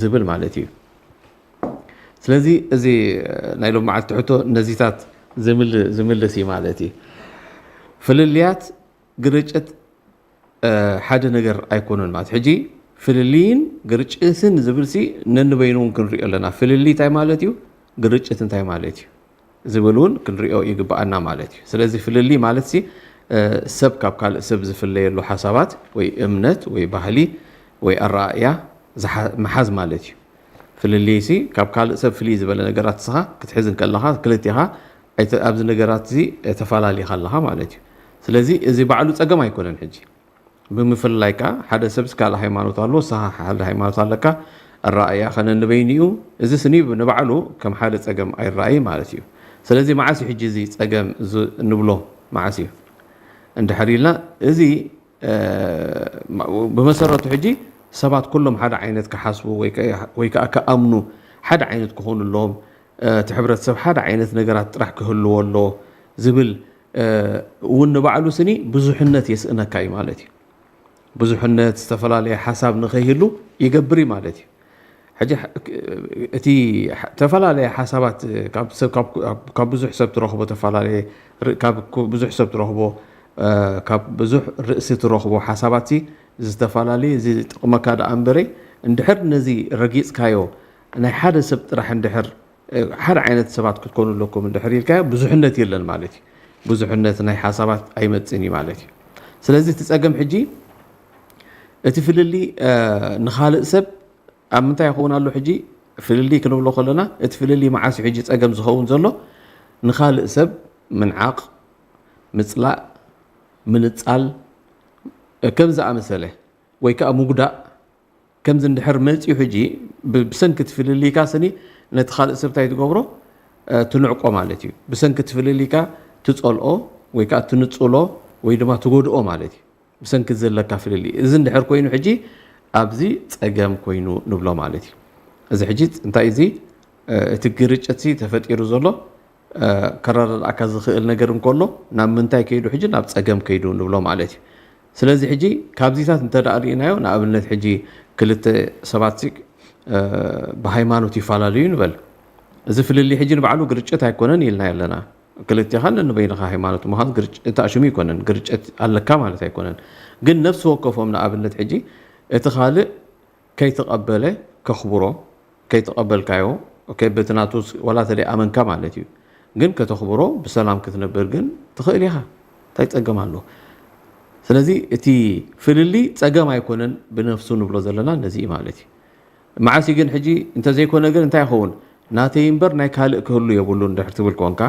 ዝብል ማለት እዩ ስለዚ እዚ ናይ ሎም መዓልቲ ሕቶ ነዚታት ዝምልስ እዩ ማለት እዩ ፍልልያት ግርጭት ሓደ ነገር ኣይኮኑን ማለት ሕጂ ፍልልይን ግርጭትን ዝብልሲ ነንበይኑን ክንሪኦ ኣለና ፍልሊ እንታይ ማለት እዩ ግርጭት እንታይ ማለት እዩ ዝብሉን ክንሪኦ ይግባአና ማለት እዩ ስለዚ ፍልሊ ማለት ሲ ሰብ ካብ ካልእ ሰብ ዝፍለየሉ ሓሳባት ወይ እምነት ወይ ባህሊ ወይ ኣራእያ መሓዝ ማለት እዩ ፍልልይሲ ካብ ካልእ ሰብ ፍልይ ዝበለ ነገራት ስኻ ክትሕዝን ከለኻ ክልቲኻ ኣብዚ ነገራት እዚ ተፈላለይኻ ኣለኻ ማለት እዩ ስለዚ እዚ ባዕሉ ፀገም ኣይኮነን ሕጂ ብምፍላይ ከዓ ሓደ ሰብ ካልእ ሃይማኖት ኣለዎ ስኻ ሓደ ሃይማኖት ኣለካ ኣራእያ ከነንበይኒኡ እዚ ስኒ ንባዕሉ ከም ሓደ ፀገም ኣይረኣይ ማለት እዩ ስለዚ መዓስ ሕጂ እዚ ፀገም ንብሎ መዓስ እዩ እንድሕር ኢልና እዚ ብመሰረቱ ሕጂ ሰባት ኩሎም ሓደ ዓይነት ክሓስቡ ወይ ከዓ ከኣምኑ ሓደ ዓይነት ክኾኑ ኣለዎም እቲ ሕብረተሰብ ሓደ ዓይነት ነገራት ጥራሕ ክህልዎ ኣሎ ዝብል እውን ንባዕሉ ስኒ ብዙሕነት የስእነካ እዩ ማለት እዩ ብዙሕነት ዝተፈላለየ ሓሳብ ንኸይህሉ ይገብር ማለት እዩ ሕጂ እቲ ተፈላለየ ሓሳባት ካብ ብዙሕ ሰብ ትረኽቦ ተፈላለየ ካብ ብዙሕ ሰብ ትረኽቦ ካብ ብዙሕ ርእሲ ትረኽቦ ሓሳባት ዝተፈላለየ እዚ ጥቕመካ ዳ እምበረ እንድሕር ነዚ ረጊፅካዮ ናይ ሓደ ሰብ ጥራሕ እንድሕር ሓደ ዓይነት ሰባት ክትኮኑ ኣለኩም እንድሕር ኢልካዮ ብዙሕነት የለን ማለት እዩ ብዙሕነት ናይ ሓሳባት ኣይመፅን እዩ ማለት እዩ ስለዚ እቲ ፀገም ሕጂ እቲ ፍልሊ ንኻልእ ሰብ ኣብ ምንታይ ይኸውን ኣሎ ሕጂ ፍልሊ ክንብሎ ከለና እቲ ፍልሊ መዓስ ሕጂ ፀገም ዝኸውን ዘሎ ንኻልእ ሰብ ምንዓቕ ምፅላእ ምንፃል ከም ዝኣመሰለ ወይ ከዓ ምጉዳእ ከምዚ እንድሕር መፅኡ ሕጂ ብሰንኪ ትፍልሊካ ስኒ ነቲ ካልእ ሰብ እንታይ ትገብሮ ትንዕቆ ማለት እዩ ብሰንኪ ትፍልሊካ ትፀልኦ ወይ ከዓ ትንፅሎ ወይ ድማ ትጎድኦ ማለት እዩ ብሰንኪ ዘለካ ፍልሊ እዚ እንድሕር ኮይኑ ሕጂ ኣብዚ ፀገም ኮይኑ ንብሎ ማለት እዩ እዚ ሕጂ እንታይ እዚ እቲ ግርጭት ተፈጢሩ ዘሎ ከረረልኣካ ዝኽእል ነገር እንከሎ ናብ ምንታይ ከይዱ ሕጂ ናብ ፀገም ከይዱ ንብሎ ማለት እዩ ስለዚ ሕጂ ካብዚታት እንተዳኣ ርኢናዮ ንኣብነት ሕጂ ክልተ ሰባት ብሃይማኖት ይፈላለዩ ንበል እዚ ፍልሊ ሕጂ ንባዕሉ ግርጭት ኣይኮነን ኢልና ኣለና ክልቲኻ ንበይንኻ ሃይማኖት ምዃን ግርጭት ኣሽሙ ይኮነን ግርጭት ኣለካ ማለት ኣይኮነን ግን ነፍሲ ወከፎም ንኣብነት ሕጂ እቲ ካልእ ከይተቐበለ ከኽብሮ ከይተቐበልካዮ በትናቱ ወላ ተደይ ኣመንካ ማለት እዩ ግን ከተኽብሮ ብሰላም ክትነብር ግን ትኽእል ኢኻ እንታይ ፀገም ኣሎ ስለዚ እቲ ፍልሊ ፀገም ኣይኮነን ብነፍሱ ንብሎ ዘለና ነዚ ማለት እዩ መዓሲ ግን ሕጂ እንተዘይኮነ ግን እንታይ ይኸውን ናተይ እምበር ናይ ካልእ ክህሉ የብሉ እንድሕር ትብል ኮንካ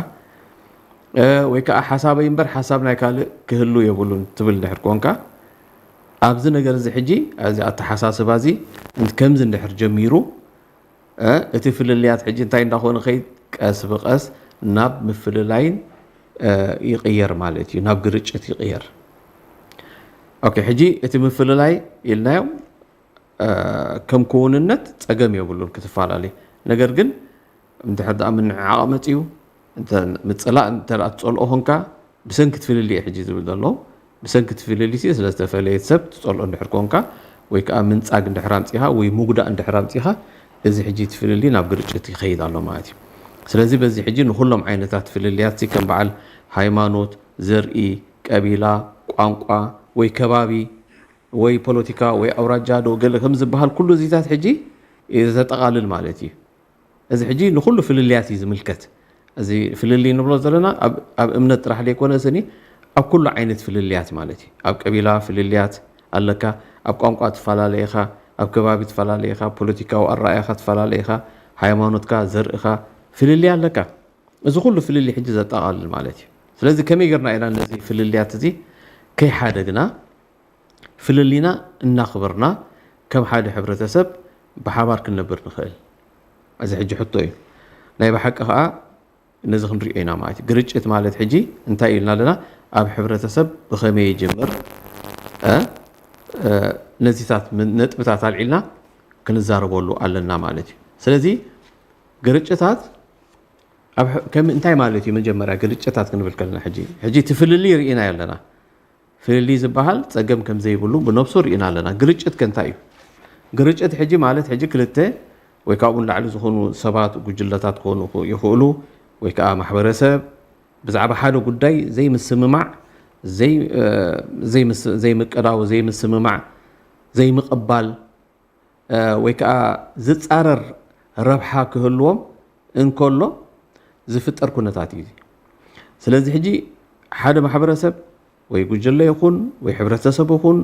ወይ ከዓ ሓሳበይ እምበር ሓሳብ ናይ ካልእ ክህሉ የብሉን ትብል እንድሕር ኮንካ ኣብዚ ነገር እዚ ሕጂ እዚ ኣተሓሳስባ እዚ ከምዚ እንድሕር ጀሚሩ እቲ ፍልልያት ሕጂ እንታይ እንዳኾነ ከይድ ቀስ ብቀስ ናብ ምፍልላይን ይቕየር ማለት እዩ ናብ ግርጭት ይቕየር ኦኬ ሕጂ እቲ ምፍልላይ ኢልናዮ ከም ክውንነት ፀገም የብሉን ክትፈላለዩ ነገር ግን እንድሕር ዳ ምንዓቕ መፅኡ ምፅላእ እንተደኣ ትፀልኦ ኮንካ ብሰንኪ ትፍልልየ ሕጂ ዝብል ዘሎ ብሰንኪ ትፍልሊ ስለዝተፈለየት ሰብ ትፀልኦ እንድሕር ኮንካ ወይ ከዓ ምንፃግ እንድሕር ኣምፂኻ ወይ ምጉዳእ እንድሕር ኣምፂኻ እዚ ሕጂ ትፍልሊ ናብ ግርጭት ይኸይድ ኣሎ ማለት እዩ ስለዚ በዚ ሕጂ ንኩሎም ዓይነታት ፍልልያት ከም በዓል ሃይማኖት ዘርኢ ቀቢላ ቋንቋ ወይ ከባቢ ወይ ፖለቲካ ወይ ኣውራጃ ዶ ገለ ከም ዝበሃል ኩሉ እዚታት ሕጂ ዘጠቓልል ማለት እዩ እዚ ሕጂ ንኩሉ ፍልልያት እዩ ዝምልከት እዚ ፍልሊ ንብሎ ዘለና ኣብ እምነት ጥራሕ ዘይኮነ ስኒ ኣብ ኩሉ ዓይነት ፍልልያት ማለት እዩ ኣብ ቀቢላ ፍልልያት ኣለካ ኣብ ቋንቋ ትፈላለየኻ ኣብ ከባቢ ትፈላለየኻ ፖለቲካዊ ኣራእያኻ ትፈላለየኻ ሃይማኖትካ ዘርእኻ ፍልሊ ኣለካ እዚ ኩሉ ፍልሊ ሕጂ ዘጠቓልል ማለት እዩ ስለዚ ከመይ ጌርና ኢና ነዚ ፍልልያት እዚ ከይሓደግና ፍልሊና እናኽበርና ከም ሓደ ሕብረተሰብ ብሓባር ክንነብር ንኽእል እዚ ሕጂ ሕቶ እዩ ናይ ብሓቂ ከዓ ነዚ ክንሪኦ ኢና ማለት እዩ ግርጭት ማለት ሕጂ እንታይ ኢልና ኣለና ኣብ ሕብረተሰብ ብኸመይ ይጅምር ነዚታት ነጥብታት ኣልዒልና ክንዛረበሉ ኣለና ማለት እዩ ስለዚ ግርጭታት ከም እንታይ ማለት እዩ መጀመርያ ግርጭታት ክንብል ከለና ሕጂ ትፍልሊ ርኢና ኣለና ፍልሊ ዝበሃል ፀገም ከም ዘይብሉ ብነፍሱ ርኢና ኣለና ግርጭት ከንታይ እዩ ግርጭት ሕጂ ማለት ሕጂ ክልተ ወይ ካብኡን ላዕሊ ዝኾኑ ሰባት ጉጅለታት ክኾኑ ይኽእሉ ወይ ከዓ ማሕበረሰብ ብዛዕባ ሓደ ጉዳይ ዘይምስምማዕ ዘይምቅዳው ዘይምስምማዕ ዘይምቕባል ወይ ከዓ ዝፃረር ረብሓ ክህልዎም እንከሎ ዝፍጠር ኩነታት እዩ። ስለዚ ሕጂ ሓደ ማሕበረሰብ ወይ ጉጅለ ይኹን ወይ ሕብረተሰብ ይኹን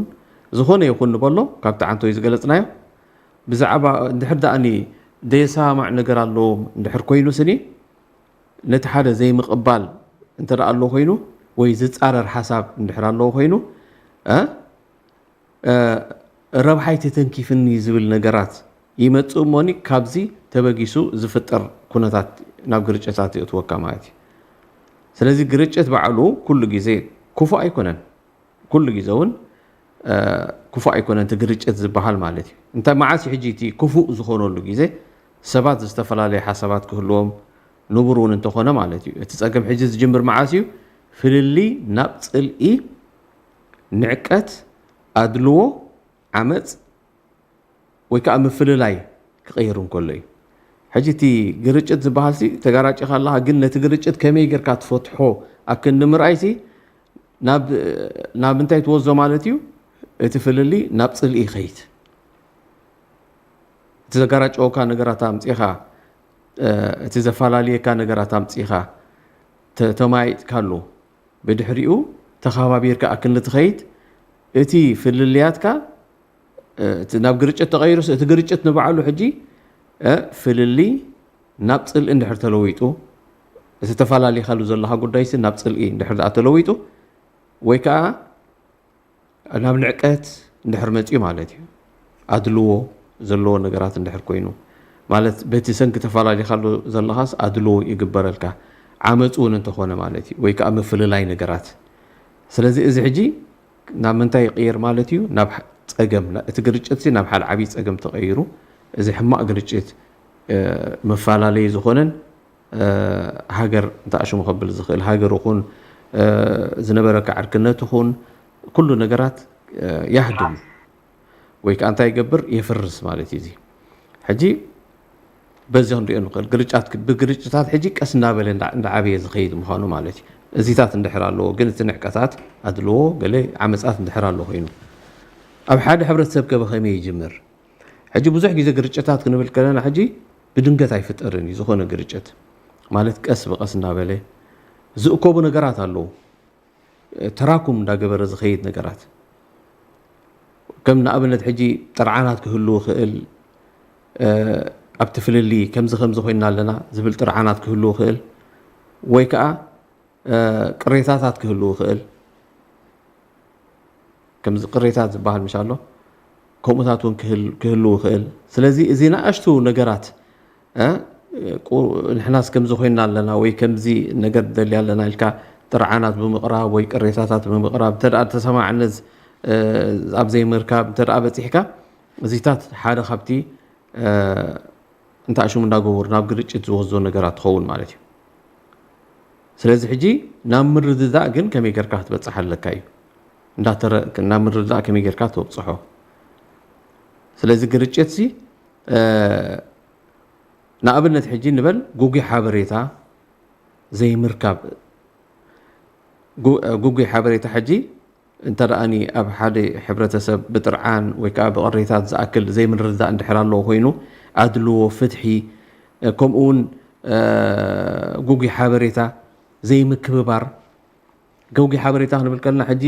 ዝኾነ ይኹን ንበሎ ካብቲ ዓንቶ ዝገለጽናዮ ብዛዕባ እንድሕር ደኣኒ ደየሰማዕ ነገር ኣለዎ እንድሕር ኮይኑ ስኒ ነቲ ሓደ ዘይምቕባል እንተደኣ ኣሎ ኮይኑ ወይ ዝፃረር ሓሳብ እንድሕር ኣለዎ ኮይኑ ረብሓይ ተተንኪፍኒ ዝብል ነገራት ይመጽእ እሞኒ ካብዚ ተበጊሱ ዝፍጠር ኩነታት ናብ ግርጭታት ይእትወካ ማለት እዩ። ስለዚ ግርጭት ባዕሉ ኩሉ ግዜ ክፉእ ኣይኮነን፣ ኩሉ ግዜ እውን ክፉእ ኣይኮነን እቲ ግርጭት ዝበሃል ማለት እዩ። እንታይ መዓስ ሕጂ እቲ ክፉእ ዝኾነሉ ግዜ ሰባት ዝተፈላለዩ ሓሳባት ክህልዎም ንቡር እውን እንተኾነ ማለት እዩ። እቲ ፀገም ሕጂ ዝጅምር መዓስ እዩ? ፍልሊ ናብ ፅልኢ ንዕቀት ኣድልዎ ዓመፅ ወይ ከዓ ምፍልላይ ክቀይሩ እንከሎ እዩ። ሕጂ እቲ ግርጭት ዝበሃል ተጋራጭኻ ኣለኻ፣ ግን ነቲ ግርጭት ከመይ ጌርካ ትፈትሖ ኣብ ክንዲ ምርኣይሲ ናብ ምንታይ ትወዞ ማለት እዩ? እቲ ፍልሊ ናብ ፅልኢ ይኸይድ። እቲ ዘጋራጭወካ ነገራት ኣምፂኻ እቲ ዘፈላለየካ ነገራት ኣምፂኻ ተማይጥካሉ ብድሕሪኡ ተኸባቢርካ ኣብ ክንዲ ትኸይድ እቲ ፍልልያትካ ናብ ግርጭት ተቐይሩስ እቲ ግርጭት ንባዕሉ ሕጂ ፍልሊ ናብ ፅልኢ እንድሕር ተለዊጡ እቲ ተፈላለየካሉ ዘለካ ጉዳይሲ ናብ ፅልኢ እንድሕር ደኣ ተለዊጡ ወይ ከዓ ናብ ንዕቀት እንድሕር መፅዩ ማለት እዩ። ኣድልዎ ዘለዎ ነገራት እንድሕር ኮይኑ ማለት በቲ ሰንኪ ተፈላለየካሉ ዘለኻስ ኣድልዎ ይግበረልካ ዓመፁ እውን እንተኾነ ማለት እዩ፣ ወይ ከዓ ምፍልላይ ነገራት። ስለዚ እዚ ሕጂ ናብ ምንታይ ይቕየር ማለት እዩ? ናብ ፀገም እቲ ግርጭት ናብ ሓደ ዓብዪ ፀገም ተቐይሩ እዚ ሕማቕ ግርጭት መፈላለዪ ዝኾነን ሃገር እንተኣሽሙ ከብል ዝኽእል ሃገር ይኹን ዝነበረካ ዕርክነት ይኹን ኩሉ ነገራት ያህድም ወይ ከዓ እንታይ ይገብር የፍርስ ማለት እዩ። ሕጂ በዚ ክንሪኦ ንኽእል ብግርጭታት ሕጂ ቀስ እናበለ እንዳዓበየ ዝኸይድ ምዃኑ ማለት እዩ። እዚታት እንድሕር ኣለዎ ግን እቲ ንዕቀታት ኣድልዎ ገለ ዓመፃት እንድሕር ኣሎ ኮይኑ ኣብ ሓደ ሕብረተሰብ ከመይ ይጅምር? ሕጂ ብዙሕ ግዜ ግርጭታት ክንብል ከለና ሕጂ ብድንገት ኣይፍጠርን እዩ። ዝኾነ ግርጭት ማለት ቀስ ብቀስ እናበለ ዝእከቡ ነገራት ኣለዉ፣ ተራኩም እንዳገበረ ዝኸይድ ነገራት ከም ንኣብነት ሕጂ ጥርዓናት ክህልው ክእል ኣብቲ ፍልሊ ከምዚ ኮይና ኣለና ዝብል ጥርዓናት ክህልው ክእል ወይ ከዓ ቅሬታታት ክህልው ክእል ከምዚ ቅሬታት ዝበሃል ምሻ ኣሎ ከምኡታት እውን ክህልው ክእል። ስለዚ እዚ ንኣሽቱ ነገራት ንሕናስ ከምዚ ኮይና ኣለና ወይ ከምዚ ነገር ደሊ ኣለና ኢልካ ጥርዓናት ብምቕራብ ወይ ቅሬታታት ብምቕራብ እንተደኣ ተሰማዕነት ኣብ ዘይምርካብ እንተደኣ በፂሕካ እዚታት ሓደ ካብቲ እንተኣሽሙ እንዳገበሩ ናብ ግርጭት ዝወስዶ ነገራት ትኸውን ማለት እዩ። ስለዚ ሕጂ ናብ ምርድዳእ ግን ከመይ ጌርካ ክትበፅሕ ኣለካ እዩ። ናብ ምርድዳእ ከመይ ጌርካ ትወብፅሖ። ስለዚ ግርጭት ንኣብነት ሕጂ ንበል ጉጉይ ሓበሬታ ዘይምርካብ ጉጉይ ሓበሬታ ሕጂ እንተደኣኒ ኣብ ሓደ ሕብረተሰብ ብጥርዓን ወይ ከዓ ብቅሬታት ዝኣክል ዘይምርድዳእ እንድሕር ኣለዎ ኮይኑ ኣድልዎ ፍትሒ ከምኡውን ጉጉይ ሓበሬታ ዘይምክብባር ጉጉይ ሓበሬታ ክንብል ከለና ሕጂ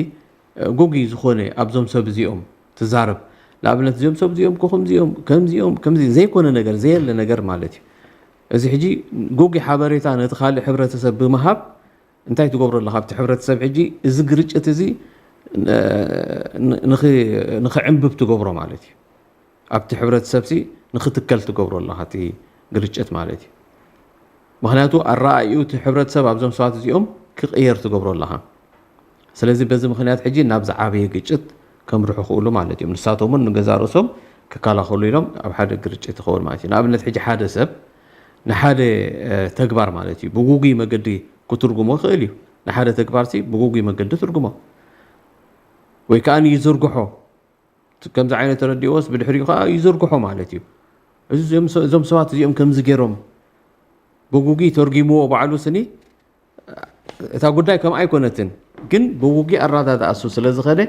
ጉጉይ ዝኾነ ኣብዞም ሰብ እዚኦም ትዛረብ ንኣብነት እዚኦም ሰብ እዚኦም ከምዚኦም ከምዚ ዘይኮነ ነገር ዘየለ ነገር ማለት እዩ። እዚ ሕጂ ጉጉይ ሓበሬታ ነቲ ካልእ ሕብረተሰብ ብምሃብ እንታይ ትገብሮ ኣለካ? ኣብቲ ሕብረተሰብ ሕጂ እዚ ግርጭት እዚ ንኽዕንብብ ትገብሮ ማለት እዩ። ኣብቲ ሕብረተሰብ ንኽትከል ትገብሮ ኣለካ እቲ ግርጭት ማለት እዩ። ምክንያቱ ኣረኣዩ እቲ ሕብረተሰብ ኣብዞም ሰባት እዚኦም ክቕየር ትገብሮ ኣለካ። ስለዚ በዚ ምክንያት ሕጂ ናብ ዝዓበየ ግጭት ከምርሑ ክእሉ ማለት እዮም። ንሳቶምን ንገዛ ርእሶም ክከላኸሉ ኢሎም ኣብ ሓደ ግርጭት ይኸውን ማለት እዩ። ንኣብነት ሕጂ ሓደ ሰብ ንሓደ ተግባር ማለት እዩ ብጉጉይ መገዲ ክትርጉሞ ይኽእል እዩ። ንሓደ ተግባር ብጉጉይ መገዲ ትርጉሞ ወይ ከዓ ይዝርግሖ ከምዚ ዓይነት ተረዲኦስ ብድሕሪኡ ከዓ ይዝርግሖ ማለት እዩ እዞም ሰባት እዚኦም ከምዚ ገይሮም ብጉጊ ተርጊምዎ ባዕሉ ስኒ እታ ጉዳይ ከም ኣይኮነትን ግን ብጉጊ ኣራዳድኣሱ ስለ ዝኸደ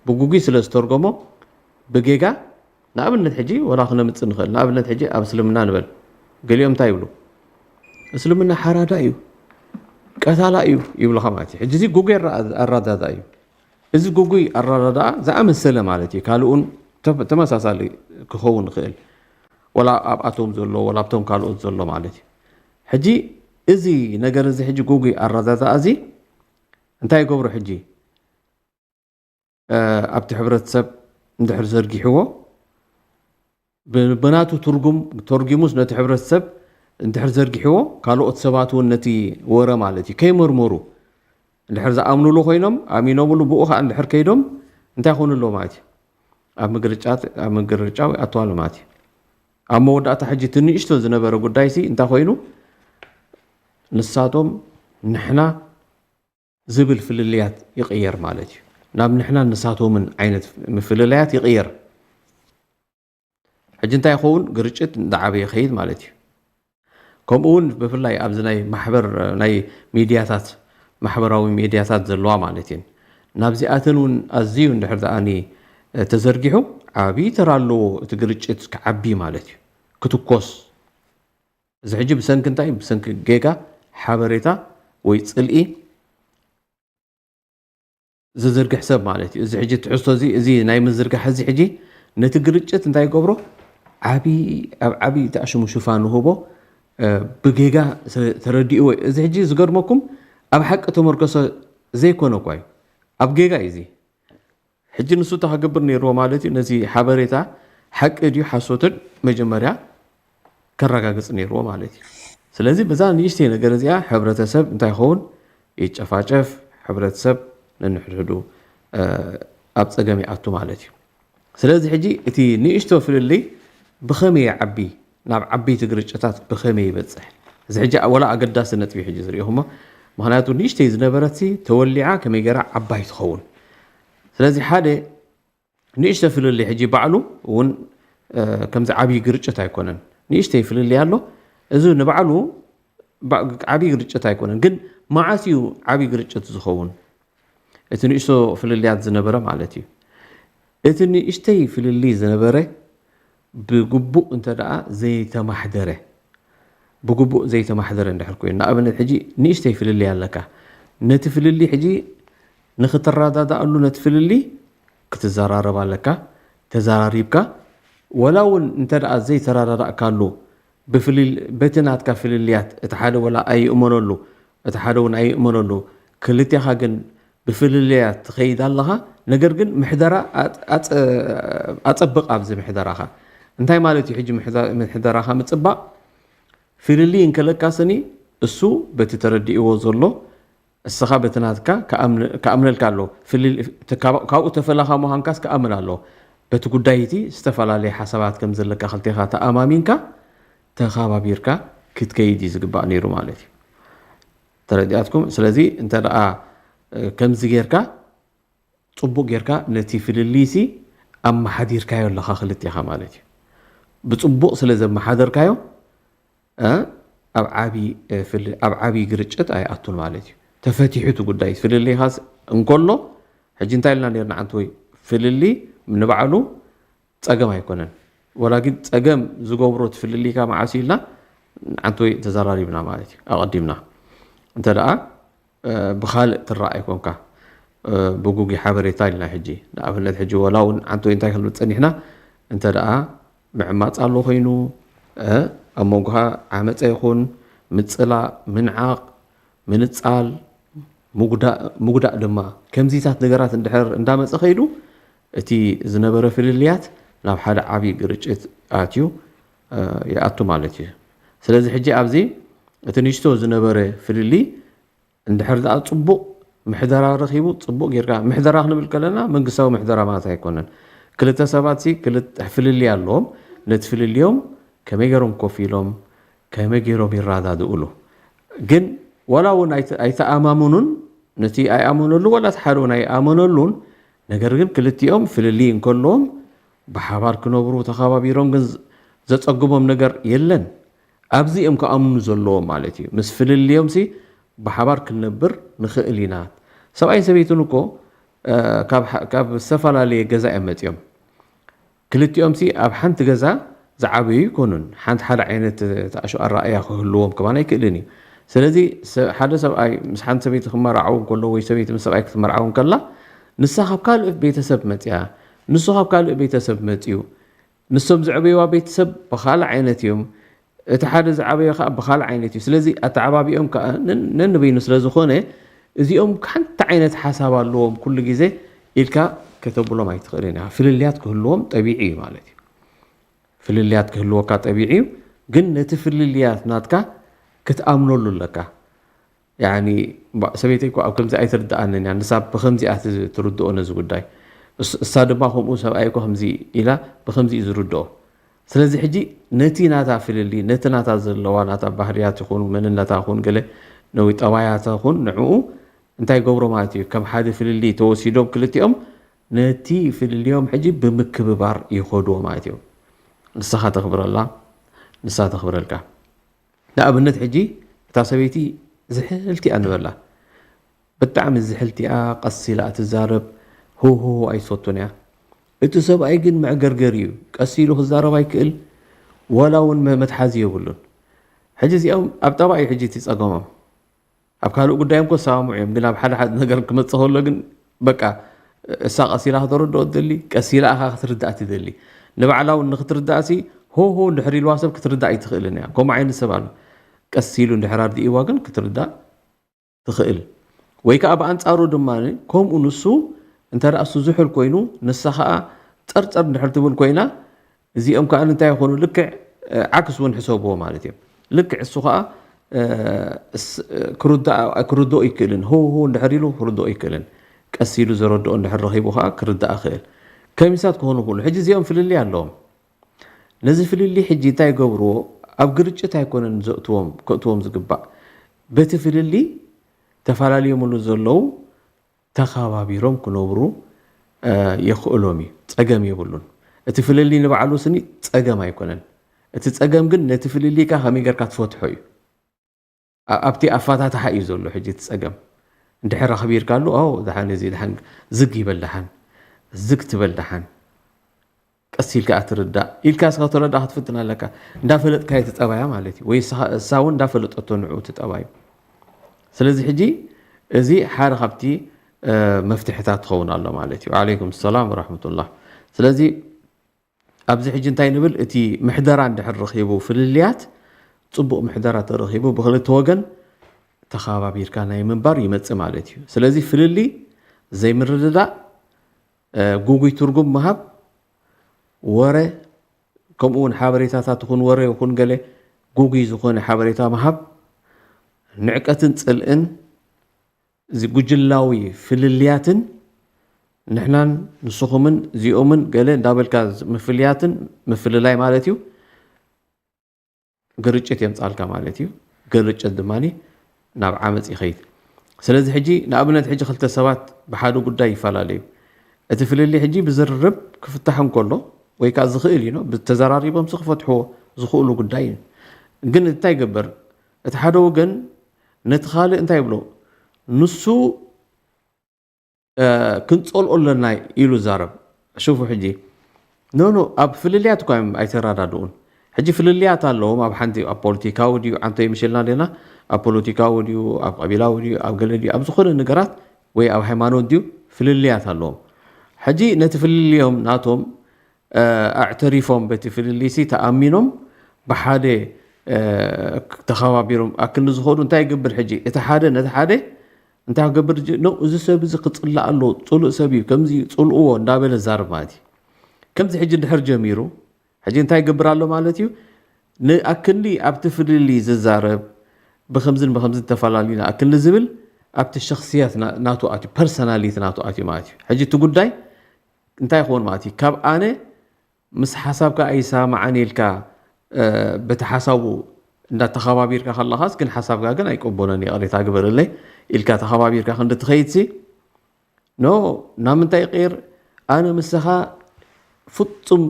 ብጉጊ ስለ ዝተርጎሞ ብጌጋ ንኣብነት ሕጂ ወላ ክነምፅእ ንኽእል ንኣብነት ሕጂ ኣብ እስልምና ንበል ገሊኦም እንታይ ይብሉ እስልምና ሓራዳ እዩ ቀታላ እዩ ይብሉኻ ማለት እዩ ሕጂ እዚ ጉጉይ ኣራዳዳ እዩ እዚ ጉጉይ ኣራዳዳ ዝኣመሰለ ማለት እዩ ካልኡን ተመሳሳሊ ክኸውን ንኽእል ወላ ኣብኣቶም ዘሎ ወላ ኣብቶም ካልኦት ዘሎ ማለት እዩ ሕጂ እዚ ነገር እዚ ሕጂ ጉጉይ ኣራዳዳ እዚ እንታይ ይገብሮ ሕጂ ኣብቲ ሕብረተሰብ እንድሕር ዘርጊሕዎ ብናቱ ትርጉም ተርጊሙስ ነቲ ሕብረተሰብ እንድሕር ዘርጊሕዎ ካልኦት ሰባት እውን ነቲ ወረ ማለት እዩ ከይመርመሩ እንድሕር ዝኣምኑሉ ኮይኖም ኣሚኖምሉ ብኡ ከዓ እንድሕር ከይዶም እንታይ ይኾኑሎ ማለት እዩ ኣብ ምግርጫው ኣተዋሉ ማለት እዩ ኣብ መወዳእታ ሕጂ ትንእሽቶ ዝነበረ ጉዳይ ሲ እንታይ ኮይኑ ንሳቶም ንሕና ዝብል ፍልልያት ይቕየር ማለት እዩ ናብ ንሕና ንሳቶምን ዓይነት ምፍልልያት ይቕየር ሕጂ እንታይ ይኸውን ግርጭት እንዳዓበየ ይኸይድ ማለት እዩ ከምኡ እውን ብፍላይ ኣብዚ ናይ ማሕበር ናይ ሚድያታት ማሕበራዊ ሚድያታት ዘለዋ ማለት እየን ናብዚኣተን እውን ኣዝዩ እንድሕር ዝኣኒ ተዘርጊሑ ዓብዪ ተራ ኣለዎ እቲ ግርጭት ክዓቢ ማለት እዩ ክትኮስ እዚ ሕጂ ብሰንኪ እንታይ ብሰንኪ ጌጋ ሓበሬታ ወይ ፅልኢ ዝዝርግሕ ሰብ ማለት እዩ እዚ ሕጂ ትሕዝቶ እዚ ናይ ምዝርጋሕ እዚ ሕጂ ነቲ ግርጭት እንታይ ይገብሮ ኣብ ዓብዪ ተኣሽሙ ሽፋን ንህቦ ብጌጋ ተረዲኡ ወይ እዚ ሕጂ ዝገርመኩም ኣብ ሓቂ ተመርኮሶ ዘይኮነ እኳ እዩ ኣብ ጌጋ እዩ እዚ ሕጂ ንሱ ተኸገብር ነይርዎ ማለት እዩ ነዚ ሓበሬታ ሓቂ ድዩ ሓሶትን መጀመርያ ከረጋግፅ ነይርዎ ማለት እዩ ስለዚ በዛ ንእሽተይ ነገር እዚኣ ሕብረተሰብ እንታይ ይኸውን ይጨፋጨፍ ሕብረተሰብ ነንሕድሕዱ ኣብ ፀገም ይኣቱ ማለት እዩ ስለዚ ሕጂ እቲ ንእሽቶ ፍልልይ ብኸመይ ይዓቢ ናብ ዓበይቲ ግርጭታት ብኸመይ ይበፅሕ እዚ ሕጂ ወላ ኣገዳሲ ነጥቢ ሕጂ ዝሪኦኹሞ ምክንያቱ ንእሽተይ ዝነበረት ተወሊዓ ከመይ ገይራ ዓባይ ትኸውን ስለዚ ሓደ ንእሽተ ፍልልይ ሕጂ ባዕሉ እውን ከምዚ ዓብዪ ግርጭት ኣይኮነን ንእሽተይ ፍልልይ ኣሎ እዚ ንባዕሉ ዓብዪ ግርጭት ኣይኮነን ግን መዓስ እዩ ዓብዪ ግርጭት ዝኸውን እቲ ንእሽቶ ፍልልያት ዝነበረ ማለት እዩ እቲ ንእሽተይ ፍልልይ ዝነበረ ብግቡእ እንተ ደኣ ዘይተማሕደረ ብግቡእ ዘይተማሕደረ እንድሕር ኮይኑ ንኣብነት ሕጂ ንእሽተይ ፍልልይ ኣለካ ነቲ ፍልልይ ሕጂ ንኽትረዳዳእሉ ነቲ ፍልልይ ክትዘራረብ ኣለካ ተዘራሪብካ ወላ እውን እንተ ደኣ ዘይተረዳዳእካሉ በቲ ናትካ ፍልልያት እቲ ሓደ ወላ ኣይእመነሉ እቲ ሓደ እውን ኣይእመነሉ ክልቲኻ ግን ብፍልልያት ትኸይድ ኣለኻ ነገር ግን ምሕደራ ኣፀብቕ ኣብዚ ምሕደራኻ እንታይ ማለት እዩ ሕጂ ምሕደራኻ ምፅባቕ ፍልልይ እንከለካ ስኒ እሱ በቲ ተረዲእዎ ዘሎ እስኻ በቲ ናትካ ከኣምነልካ ኣሎ ካብኡ ተፈላኻ ምዃንካስ ከኣምን ኣሎ በቲ ጉዳይ እቲ ዝተፈላለየ ሓሳባት ከም ዘለካ ክልቲኻ ተኣማሚንካ ተኸባቢርካ ክትከይድ እዩ ዝግባእ ነይሩ ማለት እዩ ተረዲኣትኩም ስለዚ እንተ ደኣ ከምዚ ጌርካ ፅቡቅ ጌርካ ነቲ ፍልልይሲ ኣመሓዲርካዮ ኣለኻ ክልቲኻ ማለት እዩ ብፅቡቅ ስለ ዘመሓደርካዮ ኣብ ዓብዪ ግርጭት ኣይኣቱን ማለት እዩ ተፈቲሑቱ ጉዳይ ፍልልይኻስ እንከሎ ሕጂ እንታይ ኢልና ነርና ዓንቲ ወይ ፍልልይ ንባዕሉ ፀገም ኣይኮነን ወላ ግን ፀገም ዝገብሮ ትፍልልይካ መዓስ ኢልና ዓንቲ ወይ ተዘራሪብና ማለት እዩ ኣቐዲምና እንተ ደኣ ብኻልእ ትረኣይ ኮንካ ብጉጊ ሓበሬታ ኢልና ሕጂ ንኣብነት ሕጂ ወላ እውን ዓንቲ ወይ እንታይ ክንብል ፀኒሕና እንተ ደኣ ምዕማፅ ኣሎ ኮይኑ ኣብ መንጎኻ ዓመፀ ይኹን ምፅላእ ምንዓቕ ምንፃል ምጉዳእ ድማ ከምዚታት ነገራት እንድሕር እንዳመፀ ኸይዱ እቲ ዝነበረ ፍልልያት ናብ ሓደ ዓብዪ ግርጭት ኣትዩ ይኣቱ ማለት እዩ ስለዚ ሕጂ ኣብዚ እቲ ንሽቶ ዝነበረ ፍልልይ እንድሕር ኣ ፅቡቕ ምሕደራ ረኺቡ ፅቡቕ ጌርካ ምሕደራ ክንብል ከለና መንግስታዊ ምሕደራ ማለት ኣይኮነን ክልተ ሰባት ፍልልይ ኣለዎም ነቲ ፍልልዮም ከመይ ገይሮም ኮፍ ኢሎም ከመይ ገይሮም ይረዳድእሉ ግን ወላ እውን ኣይተኣማምኑን نتي أي أمنوا له ولا تحرون أي أمنوا لون نجرجم كلتيهم في اللي إن كلهم بحبار كنبرو تخابيرهم جن زتصقبهم نجر يلن أبزي أم كأمن زلوا مالتي مسفل اليوم سي بحبار كنبر نخيلينات سواء سبيتونكو كاب السفر على جزاء أمتيهم كلت يوم سي أب حنت جزاء زعبي يكونن حنت حد عينت تأشوا الرأي كلهم كمان يكلني سلذي حدا سبأي مش حنت سبيت خمر عون كله ويسبيت مس سبأي خمر عون كله نسخة قال بيتسب متيا نسخة قال بيتسب متيو نسوم زعبي وبيتسب بخال عينتيهم اتحاد زعبي بخال عينتيو سلذي أتعبابيهم ننبي نسلذ خونه እዚኦም ሓንቲ ዓይነት ሓሳብ ኣለዎም ኩሉ ግዜ ኢልካ ከተብሎም ኣይትኽእልን ፍልልያት ክህልዎም ጠቢዒ እዩ ማለት እዩ ፍልልያት ክህልወካ ጠቢዒ እዩ ግን ነቲ ፍልልያት ናትካ ክትኣምነሉ ኣለካ ያኒ ሰበይተይ እኮ ኣብ ከምዚ ኣይትርድኣንን እያ ንሳ ብከምዚኣ ትርድኦ ነዚ ጉዳይ እሳ ድማ ከምኡ ሰብኣይ እኮ ከምዚ ኢላ ብከምዚ እዩ ዝርድኦ ስለዚ ሕጂ ነቲ ናታ ፍልሊ ነቲ ናታ ዘለዋ ናታ ባህርያት ይኹን መንነታ ይኹን ገለ ነዊ ጠባያት ይኹን ንዕኡ እንታይ ገብሮ ማለት እዩ ከም ሓደ ፍልሊ ተወሲዶም ክልቲኦም ነቲ ፍልሊኦም ሕጂ ብምክብባር ይኸድዎ ማለት እዩ ንስኻ ተኽብረላ ንሳ ተኽብረልካ ንኣብነት ሕጂ እታ ሰበይቲ ዝሕልቲኣ ንበላ ብጣዕሚ ዝሕልቲኣ ቀሲላ እትዛረብ ሆሆ ኣይትፈቱን እያ እቲ ሰብኣይ ግን መዕገርገር እዩ ቀሲሉ ክዛረብ ኣይክእል ወላ እውን መትሓዚ የብሉን ሕጂ እዚኦም ኣብ ጠባ እዩ ሕጂ ትፀገሞም ኣብ ካልእ ጉዳዮም ኮ ሰማሙ እዮም ግን ኣብ ሓደ ነገር ክመፅእ ከሎ ግን በቃ እሳ ቀሲላ ክትርድኦ ትደሊ ቀሲላ ኢኻ ክትርዳእ ትደሊ ንባዕላ እውን ንክትርዳእሲ ሆሆ እንድሕር ኢልዋ ሰብ ክትርዳእ ኣይትኽእልን እያ ከምኡ ዓይነት ሰብ ኣሎ ቀሲሉ እንድሕር ኣርዲእዋ ግን ክትርዳእ ትኽእል ወይ ከዓ ብኣንፃሩ ድማ ከምኡ ንሱ እንተደኣ እሱ ዝሑል ኮይኑ ንሳ ከዓ ፀርፀር እንድሕር ትብል ኮይና እዚኦም ከዓ እንታይ ይኾኑ ልክዕ ዓክስ እውን ሕሰብዎ ማለት እዮም ልክዕ እሱ ከዓ ክርድኦ ይክእልን ሆሆ እንድሕር ኢሉ ክርድኦ ይክእልን ቀሲሉ ዘረድኦ እንድሕር ረኺቡ ከዓ ክርዳእ ይኽእል ከሚሳት ክኾኑ ኩሉ ሕጂ እዚኦም ፍልሊ ኣለዎም ነዚ ፍልሊ ሕጂ እንታይ ገብርዎ ኣብ ግርጭት ኣይኮነን ዘእትዎም ከእትዎም ዝግባእ በቲ ፍልሊ ተፈላለዮምሉ ዘለው ተኸባቢሮም ክነብሩ የኽእሎም እዩ ፀገም የብሉን እቲ ፍልሊ ንባዕሉ ስኒ ፀገም ኣይኮነን እቲ ፀገም ግን ነቲ ፍልሊካ ከመይ ጌርካ ትፈትሖ እዩ ኣብቲ ኣፋታትሓ እዩ ዘሎ ሕጂ እቲ ፀገም እንድሕር ኣኽቢርካሉ ኣው ድሓን እዚ ድሓን ዝግ ይበልሓን ዝግ ትበልሓን ቀሲልካ እትርዳእ ኢልካ ስኻ ትረዳእ ክትፍትን ኣለካ እንዳፈለጥካ ትጠባያ ማለት እዩ ወይ እሳ እውን እንዳፈለጠቶ ንዕኡ ትጠባ እዩ ስለዚ ሕጂ እዚ ሓደ ካብቲ መፍትሕታት ትኸውን ኣሎ ማለት እዩ ዓለይኩም ሰላም ወረሕመቱላህ ስለዚ ኣብዚ ሕጂ እንታይ ንብል እቲ ምሕደራ እንድሕር ረኺቡ ፍልልያት ፅቡቕ ምሕደራ ተረኺቡ ብክልተ ወገን ተኸባቢርካ ናይ ምንባር ይመፅእ ማለት እዩ ስለዚ ፍልሊ ዘይምርድዳእ ጉጉይ ትርጉም ምሃብ ወረ ከምኡ እውን ሓበሬታታት ይኹን ወረ ይኹን ገለ ጉጉይ ዝኾነ ሓበሬታ ምሃብ ንዕቀትን ፅልእን ጉጅላዊ ፍልልያትን ንሕናን ንስኹምን እዚኦምን ገለ እንዳበልካ ምፍልያትን ምፍልላይ ማለት እዩ ግርጭት የምፃልካ ማለት እዩ ግርጭት ድማኒ ናብ ዓመፅ ይኸይድ ስለዚ ሕጂ ንኣብነት ሕጂ ክልተ ሰባት ብሓደ ጉዳይ ይፈላለዩ እቲ ፍልሊ ሕጂ ብዝርርብ ክፍታሕ እንከሎ ወይ ከዓ ዝኽእል እዩ ብተዘራሪቦም ክፈትሕዎ ዝኽእሉ ጉዳይ እዩ ግን እንታይ ይገበር እቲ ሓደ ወገን ነቲ ካልእ እንታይ ይብሎ ንሱ ክንፀልኦ ኣለና ኢሉ ዛረብ ሽፉ ሕጂ ኖ ኣብ ፍልልያት እኳ ኣይተራዳድኡን ሕጂ ፍልልያት ኣለዎም ኣብ ሓንቲ ኣብ ፖለቲካዊ ድዩ ዓንተ ይምሽልና ዴና ኣብ ፖለቲካዊ ድዩ ኣብ ቀቢላዊ ድዩ ኣብ ገለ ድዩ ኣብ ዝኾነ ነገራት ወይ ኣብ ሃይማኖት ድዩ ፍልልያት ኣለዎም ሕጂ ነቲ ፍልልዮም ናቶም ኣዕተሪፎም በቲ ፍልሊሲ ተኣሚኖም ብሓደ ተኸባቢሮም ኣክኒ ዝኸዱ እንታይ ይገብር ሕጂ እቲ ሓደ ነቲ ሓደ እንታይ ክገብር ኖ እዚ ሰብ እዚ ክፅላእ ኣሎ ፅሉእ ሰብ እዩ ከምዚ ፅልእዎ እንዳበለ ዛርብ ማለት እዩ ከምዚ ሕጂ እንድሕር ጀሚሩ ሕጂ እንታይ ይገብር ኣሎ ማለት እዩ ንኣክኒ ኣብቲ ፍልሊ ዝዛረብ ብከምዝን ብከምዝን ተፈላለዩና ኣክኒ ዝብል ኣብቲ ሸክስያት ናቱ ኣትዩ ፐርሰናሊቲ ናቱ ኣትዩ ማለት እዩ ሕጂ እቲ ጉዳይ እንታይ ይኸውን ማለት እዩ ካብ ኣነ ምስ ሓሳብካ ኣይሰማዓን ኢልካ በቲ ሓሳቡ እንዳተኸባቢርካ ከለኻስ ግን ሓሳብካ ግን ኣይቀበሎን ቅሬታ ግበረለይ ኢልካ ተኸባቢርካ ክንዲ ትኸይድሲ ኖ ናብ ምንታይ ይቕር ኣነ ምስኻ ፍጹም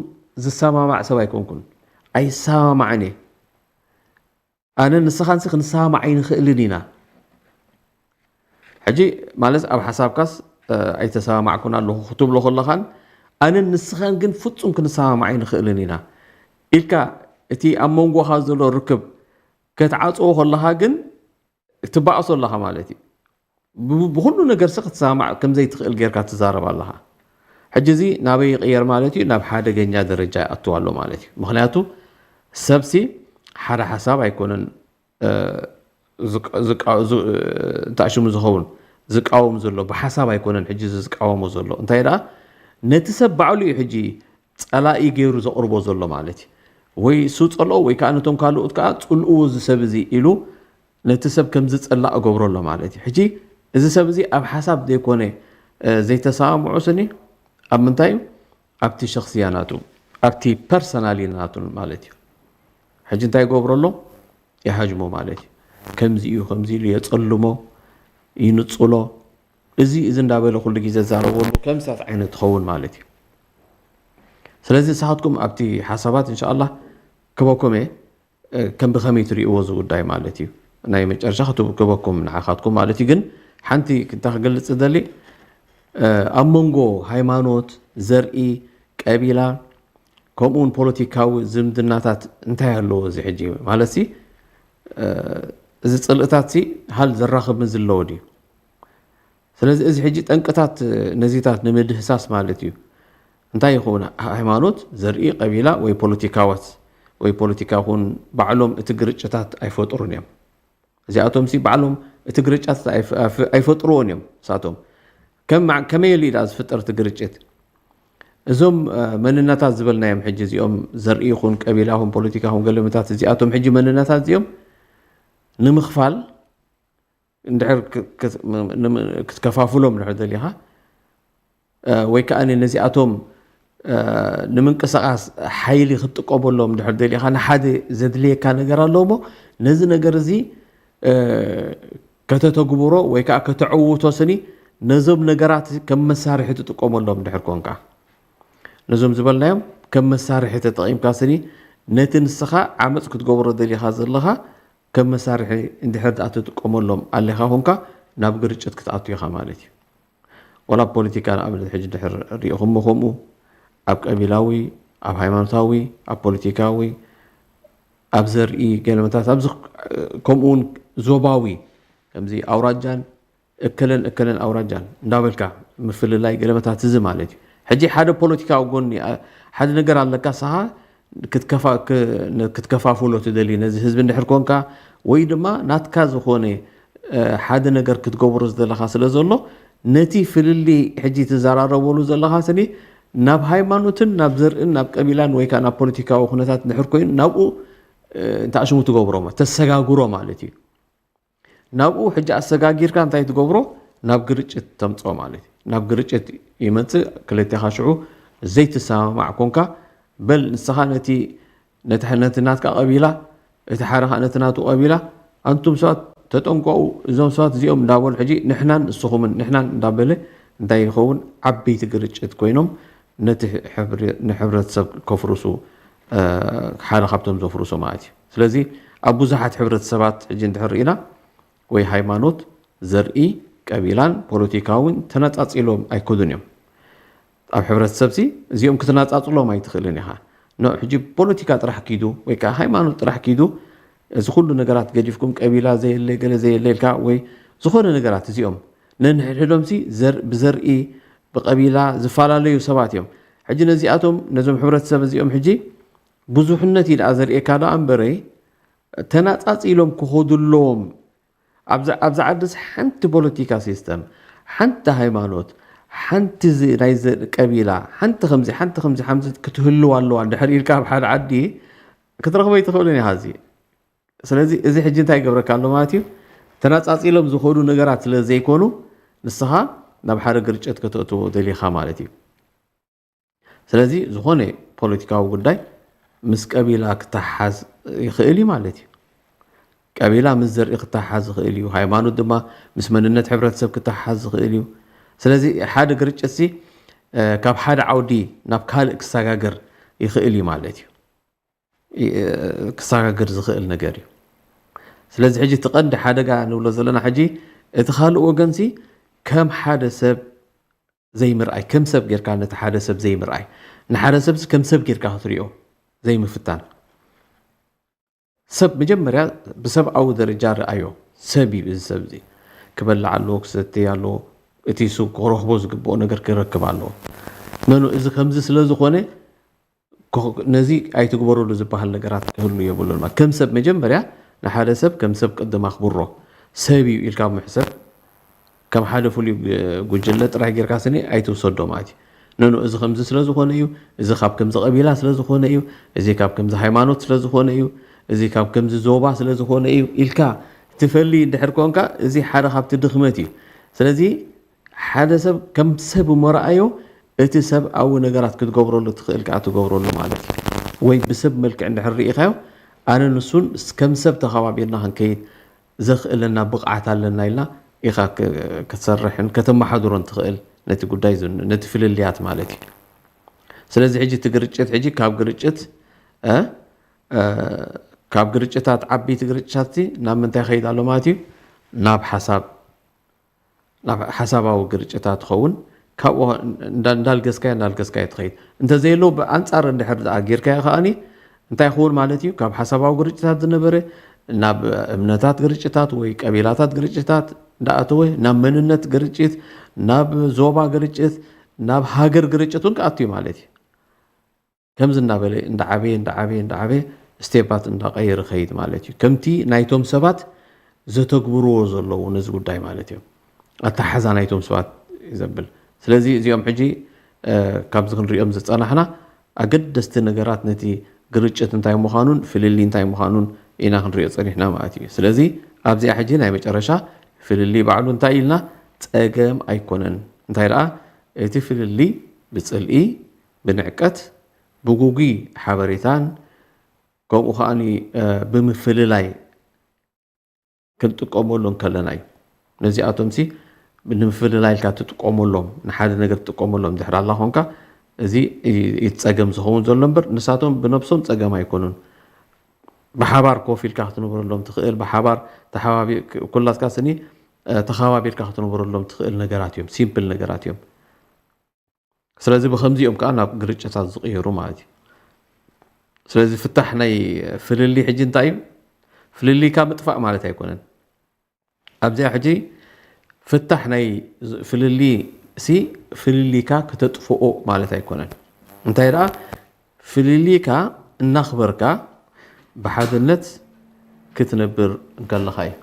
ዝሰማማዕ ሰብ ኣይኮንኩን ኣይሰማማዕን እየ ኣነ ንስኻንሲ ክንሰማማዕ ኣይንኽእልን ኢና ሕጂ ማለት ኣብ ሓሳብካስ ኣይተሰማማዕኩን ኣለኹ ክትብሎ ከለኻን ኣነ ንስኻን ግን ፍጹም ክንሰማማዕ ኣይንኽእልን ኢና ኢልካ እቲ ኣብ መንጎኻ ዘሎ ርክብ ከተዓፅዎ ከለኻ ግን ትበኣሶ ኣለኻ ማለት እዩ ብኩሉ ነገር ሲ ክትሰማማዕ ከምዘይትኽእል ጌርካ ትዛረብ ኣለኻ ሕጂ እዚ ናበይ ይቕየር ማለት እዩ ናብ ሓደገኛ ደረጃ ይኣትዎ ኣሎ ማለት እዩ ምክንያቱ ሰብሲ ሓደ ሓሳብ ኣይኮነን ተኣሽሙ ዝኸውን ዝቃወም ዘሎ ብሓሳብ ኣይኮነን ሕጂ ዝቃወሞ ዘሎ እንታይ ደኣ ነቲ ሰብ ባዕሉ እዩ ሕጂ ፀላኢ ገይሩ ዘቕርቦ ዘሎ ማለት እዩ ወይ ሱ ፀልኦ ወይ ከዓ ነቶም ካልኦት ከዓ ፅልእዎ እዚ ሰብ እዚ ኢሉ ነቲ ሰብ ከም ዝፀላእ እገብሮ ኣሎ ማለት እዩ ሕጂ እዚ ሰብ እዚ ኣብ ሓሳብ ዘይኮነ ዘይተሰማምዑ ስኒ ኣብ ምንታይ እዩ ኣብቲ ሸክስያናቱ ኣብቲ ፐርሰናሊናቱ ማለት እዩ ሕጂ እንታይ ይገብሮ ኣሎ ይሃጅሞ ማለት እዩ ከምዚ እዩ ከምዚ ኢሉ የፀልሞ ይንፅሎ እዚ እንዳበለ ኩሉ ግዜ ዛረበሉ ከምሳት ዓይነት ትኸውን ማለት እዩ ስለዚ ንስኻትኩም ኣብቲ ሓሳባት እንሻ ኣላ ክበኩም እየ ከም ብኸመይ ትሪእዎ እዚ ጉዳይ ማለት እዩ ናይ መጨረሻ ክበኩም ንዓኻትኩም ማለት እዩ ግን ሓንቲ እንታይ ክገልፅ ደሊ ኣብ መንጎ ሃይማኖት ዘርኢ ቀቢላ ከምኡውን ፖለቲካዊ ዝምድናታት እንታይ ኣለዎ እዚ ሕጂ ማለት ሲ እዚ ፅልእታት ሲ ሃል ዘራኽብ ምን ዘለዎ ድዩ ስለዚ እዚ ሕጂ ጠንቅታት ነዚታት ንምድህሳስ ማለት እዩ እንታይ ይኸውን ሃይማኖት ዘርኢ ቀቢላ ወይ ፖለቲካዋት ወይ ፖለቲካ ኹን ባዕሎም እቲ ግርጭታት ኣይፈጥሩን እዮም እዚኣቶም ሲ ባዕሎም እቲ ግርጭታት ኣይፈጥሩዎን እዮም ሳቶም ከመይ ኢዳ ዝፍጠር እቲ ግርጭት እዞም መንነታት ዝበልናዮም ሕጂ እዚኦም ዘርኢ ኹን ቀቢላ ኹን ፖለቲካ ኹን ገለመታት እዚኣቶም ሕጂ መንነታት እዚኦም ንምኽፋል እንድሕር ክትከፋፍሎም ድሕር ደሊኻ ወይ ከዓ ነዚኣቶም ንምንቅስቃስ ሓይሊ ክትጥቀመሎም ድሕር ደሊኻ ንሓደ ዘድልየካ ነገር ኣለዎ ሞ ነዚ ነገር እዚ ከተተግብሮ ወይ ከዓ ከተዕውቶ ስኒ ነዞም ነገራት ከም መሳርሒ ትጥቀመሎም ድሕር ኮንካ ነዞም ዝበልናዮም ከም መሳርሒ ተጠቒምካ ስኒ ነቲ ንስኻ ዓመፅ ክትገብሮ ደሊኻ ዘለኻ ከም መሳርሒ እንድሕር ዳኣ ትጥቀመሎም ኣለኻ ኮንካ ናብ ግርጭት ክትኣቱ ኢኻ ማለት እዩ ወላ ፖለቲካ ንኣብነት ሕጂ ድሕር ሪኢኹም ከምኡ ኣብ ቀቢላዊ ኣብ ሃይማኖታዊ ኣብ ፖለቲካዊ ኣብ ዘርኢ ገለመታት ኣብዚ ከምኡውን ዞባዊ ከምዚ ኣውራጃን እከለን ኣውራጃን እንዳበልካ ምፍልላይ ገለመታት እዚ ማለት እዩ ሕጂ ሓደ ፖለቲካዊ ጎኒ ሓደ ነገር ኣለካ ሰኻ ክትከፋፍሎ ትደሊ ነዚ ህዝቢ እንድሕር ኮንካ ወይ ድማ ናትካ ዝኾነ ሓደ ነገር ክትገብሮ ዘለኻ ስለ ዘሎ ነቲ ፍልሊ ሕጂ ትዘራረበሉ ዘለኻ ስኒ ናብ ሃይማኖትን ናብ ዘርእን ናብ ቀቢላን ወይ ከዓ ናብ ፖለቲካዊ ኩነታት ድሕር ኮይኑ ናብኡ እንተኣሽሙ ትገብሮ ተሰጋግሮ ማለት እዩ ናብኡ ሕጂ ኣሰጋጊርካ እንታይ ትገብሮ ናብ ግርጭት ተምፅኦ ማለት እዩ ናብ ግርጭት ይመፅእ ክልቴኻ ሽዑ ዘይትሰማማዕ ኮንካ በል ንስኻ ነቲ ናትካ ቀቢላ እቲ ሓረኻ ነቲ ናቱ ቀቢላ ኣንቱም ሰባት ተጠንቀቑ እዞም ሰባት እዚኦም እንዳበሉ ሕጂ ንሕናን ንስኹምን ንሕናን እንዳበለ እንታይ ይኸውን ዓበይቲ ግርጭት ኮይኖም ነቲ ንሕብረተሰብ ከፍርሱ ሓደ ካብቶም ዘፍርሱ ማለት እዩ ስለዚ ኣብ ብዙሓት ሕብረተሰባት ሕጂ እንድሕር ኢና ወይ ሃይማኖት ዘርኢ ቀቢላን ፖለቲካውን ተነፃፂሎም ኣይከዱን እዮም ኣብ ሕብረተሰብ ሲ እዚኦም ክትነፃፅሎም ኣይትኽእልን ኢኻ ኖ ሕጂ ፖለቲካ ጥራሕ ኪዱ ወይ ከዓ ሃይማኖት ጥራሕ ኪዱ እዚ ኩሉ ነገራት ገዲፍኩም ቀቢላ ዘየለ ገለ ዘየለ ኢልካ ወይ ዝኾነ ነገራት እዚኦም ነንሕድሕዶም ሲ ብዘርኢ ብቀቢላ ዝፈላለዩ ሰባት እዮም ሕጂ ነዚኣቶም ነዞም ሕብረተሰብ እዚኦም ሕጂ ብዙሕነት ይድኣ ዘርእካ ዶ እምበረ ተናፃፂሎም ክኸዱለዎም ኣብዛ ዓዲስ ሓንቲ ፖለቲካ ሲስተም ሓንቲ ሃይማኖት ሓንቲ ናይ ቀቢላ ሓንቲ ከምዚ ክትህልው ኣለዋ ድሕር ኢልካ ኣብ ሓደ ዓዲ ክትረኽበ ይትኽእልን ኢኻ እዚ ስለዚ እዚ ሕጂ እንታይ ይገብረካ ኣሎ ማለት እዩ ተናፃፂሎም ዝኸዱ ነገራት ስለ ዘይኮኑ ንስኻ ናብ ሓደ ግርጭት ከተእትዎ ደሊኻ ማለት እዩ ስለዚ ዝኾነ ፖለቲካዊ ጉዳይ ምስ ቀቢላ ክተሓዝ ይኽእል እዩ ማለት እዩ ቀቢላ ምስ ዘርኢ ክተሓዝ ይኽእል እዩ ሃይማኖት ድማ ምስ መንነት ሕብረተሰብ ክተሓዝ ይኽእል እዩ ስለዚ ሓደ ግርጭት ሲ ካብ ሓደ ዓውዲ ናብ ካልእ ክሰጋገር ይኽእል እዩ ማለት እዩ ክሰጋገር ዝኽእል ነገር እዩ ስለዚ ሕጂ ትቐንዲ ሓደጋ ንብሎ ዘለና ሕጂ እቲ ካልእ ወገንሲ ከም ሓደ ሰብ ዘይምርኣይ ከም ሰብ ጌርካ ነቲ ሓደ ሰብ ዘይምርኣይ ንሓደ ሰብ ከም ሰብ ጌርካ ክትሪኦ ዘይምፍታን ሰብ መጀመርያ ብሰብኣዊ ደረጃ ረኣዮ ሰብ እዩ እዚ ሰብ እዚ ክበልዕ ኣለዎ ክሰትይ ኣለዎ እቲ ሱቅ ክረኽቦ ዝግብኦ ነገር ክረክብ ኣለዎ መኑ እዚ ከምዚ ስለ ዝኾነ ነዚ ኣይትግበረሉ ዝበሃል ነገራት ክህሉ የብሉን ከም ሰብ መጀመርያ ንሓደ ሰብ ከም ሰብ ቅድም ኣኽብሮ ሰብ እዩ ኢልካ ምሕሰብ ከም ሓደ ፍሉይ ጉጅለ ጥራሕ ጌርካ ስኒ ኣይትውሰዶ ማለት እዩ ነኑ እዚ ከምዚ ስለ ዝኾነ እዩ እዚ ካብ ከምዚ ቀቢላ ስለ ዝኾነ እዩ እዚ ካብ ከምዚ ሃይማኖት ስለ ዝኾነ እዩ እዚ ካብ ከምዚ ዞባ ስለ ዝኾነ እዩ ኢልካ ትፈሊ እንድሕር ኮንካ እዚ ሓደ ካብቲ ድኽመት እዩ ስለዚ ሓደ ሰብ ከም ሰብ መርኣዮ እቲ ሰብኣዊ ነገራት ክትገብረሉ ትኽእል ከዓ ትገብረሉ ማለት እዩ ወይ ብሰብ መልክዕ እንድሕር ርኢኻዮ ኣነ ንሱን ከም ሰብ ተኸባቢርና ክንከይድ ዘኽእለና ብቕዓት ኣለና ኢልና ኢኻ ክትሰርሕን ከተመሓድሮን ትኽእል ነቲ ጉዳይ ነቲ ፍልልያት ማለት እዩ ስለዚ ሕጂ እቲ ግርጭት ሕጂ ካብ ግርጭታት ዓበይቲ ግርጭታት ናብ ምንታይ ከይድ ኣሎ ማለት እዩ ናብ ሓሳባዊ ግርጭታት ትኸውን ካብኡ እንዳልገስካዮ ትኸይድ እንተዘየለው ብኣንፃር እንድሕር ጌርካዮ ከኣኒ እንታይ ይኸውን ማለት እዩ ካብ ሓሳባዊ ግርጭታት ዝነበረ ናብ እምነታት ግርጭታት ወይ ቀቢላታት ግርጭታት እንዳኣተወ ናብ መንነት ግርጭት ናብ ዞባ ግርጭት ናብ ሃገር ግርጭት እውን ክኣትዩ ማለት እዩ ከምዚ እናበለ እንዳዓበየ ስቴፓት እንዳቀይር ኸይድ ማለት እዩ ከምቲ ናይቶም ሰባት ዘተግብርዎ ዘለዉ ነዚ ጉዳይ ማለት እዩ ኣተሓዛ ናይቶም ሰባት ይዘብል ስለዚ እዚኦም ሕጂ ካብዚ ክንሪኦም ዝፀናሕና ኣገደስቲ ነገራት ነቲ ግርጭት እንታይ ምዃኑን ፍልሊ እንታይ ምዃኑን ኢና ክንሪኦ ፀኒሕና ማለት እዩ ስለዚ ኣብዚኣ ሕጂ ናይ መጨረሻ ፍልሊ ባዕሉ እንታይ ኢልና ፀገም ኣይኮነን እንታይ ደኣ እቲ ፍልሊ ብፅልኢ ብንዕቀት ብጉጉ ሓበሬታን ከምኡ ከዓኒ ብምፍልላይ ክንጥቀመሎም ከለና እዩ ነዚኣቶምሲ ንምፍልላይ ኢልካ ትጥቀመሎም ንሓደ ነገር ትጥቀመሎም ድሕር ኣላ ኮንካ እዚ ይፀገም ዝኸውን ዘሎ እምበር ንሳቶም ብነብሶም ፀገም ኣይኮኑን ብሓባር ኮፍ ኢልካ ክትነብረሎም ትኽእል ብሓባር ኩላትካ ስኒ ተኸባቢርካ ክትነብረሎም ትኽእል ነገራት እዮም ሲምፕል ነገራት እዮም ስለዚ ብከምዚኦም ከዓ ናብ ግርጭታት ዝቕየሩ ማለት እዩ ስለዚ ፍታሕ ናይ ፍልሊ ሕጂ እንታይ እዩ ፍልሊካ ምጥፋእ ማለት ኣይኮነን ኣብዚኣ ሕጂ ፍታሕ ናይ ፍልሊ ሲ ፍልሊካ ከተጥፍኦ ማለት ኣይኮነን እንታይ ደኣ ፍልሊካ እናኽበርካ ብሓድነት ክትነብር እንከለኻ እዩ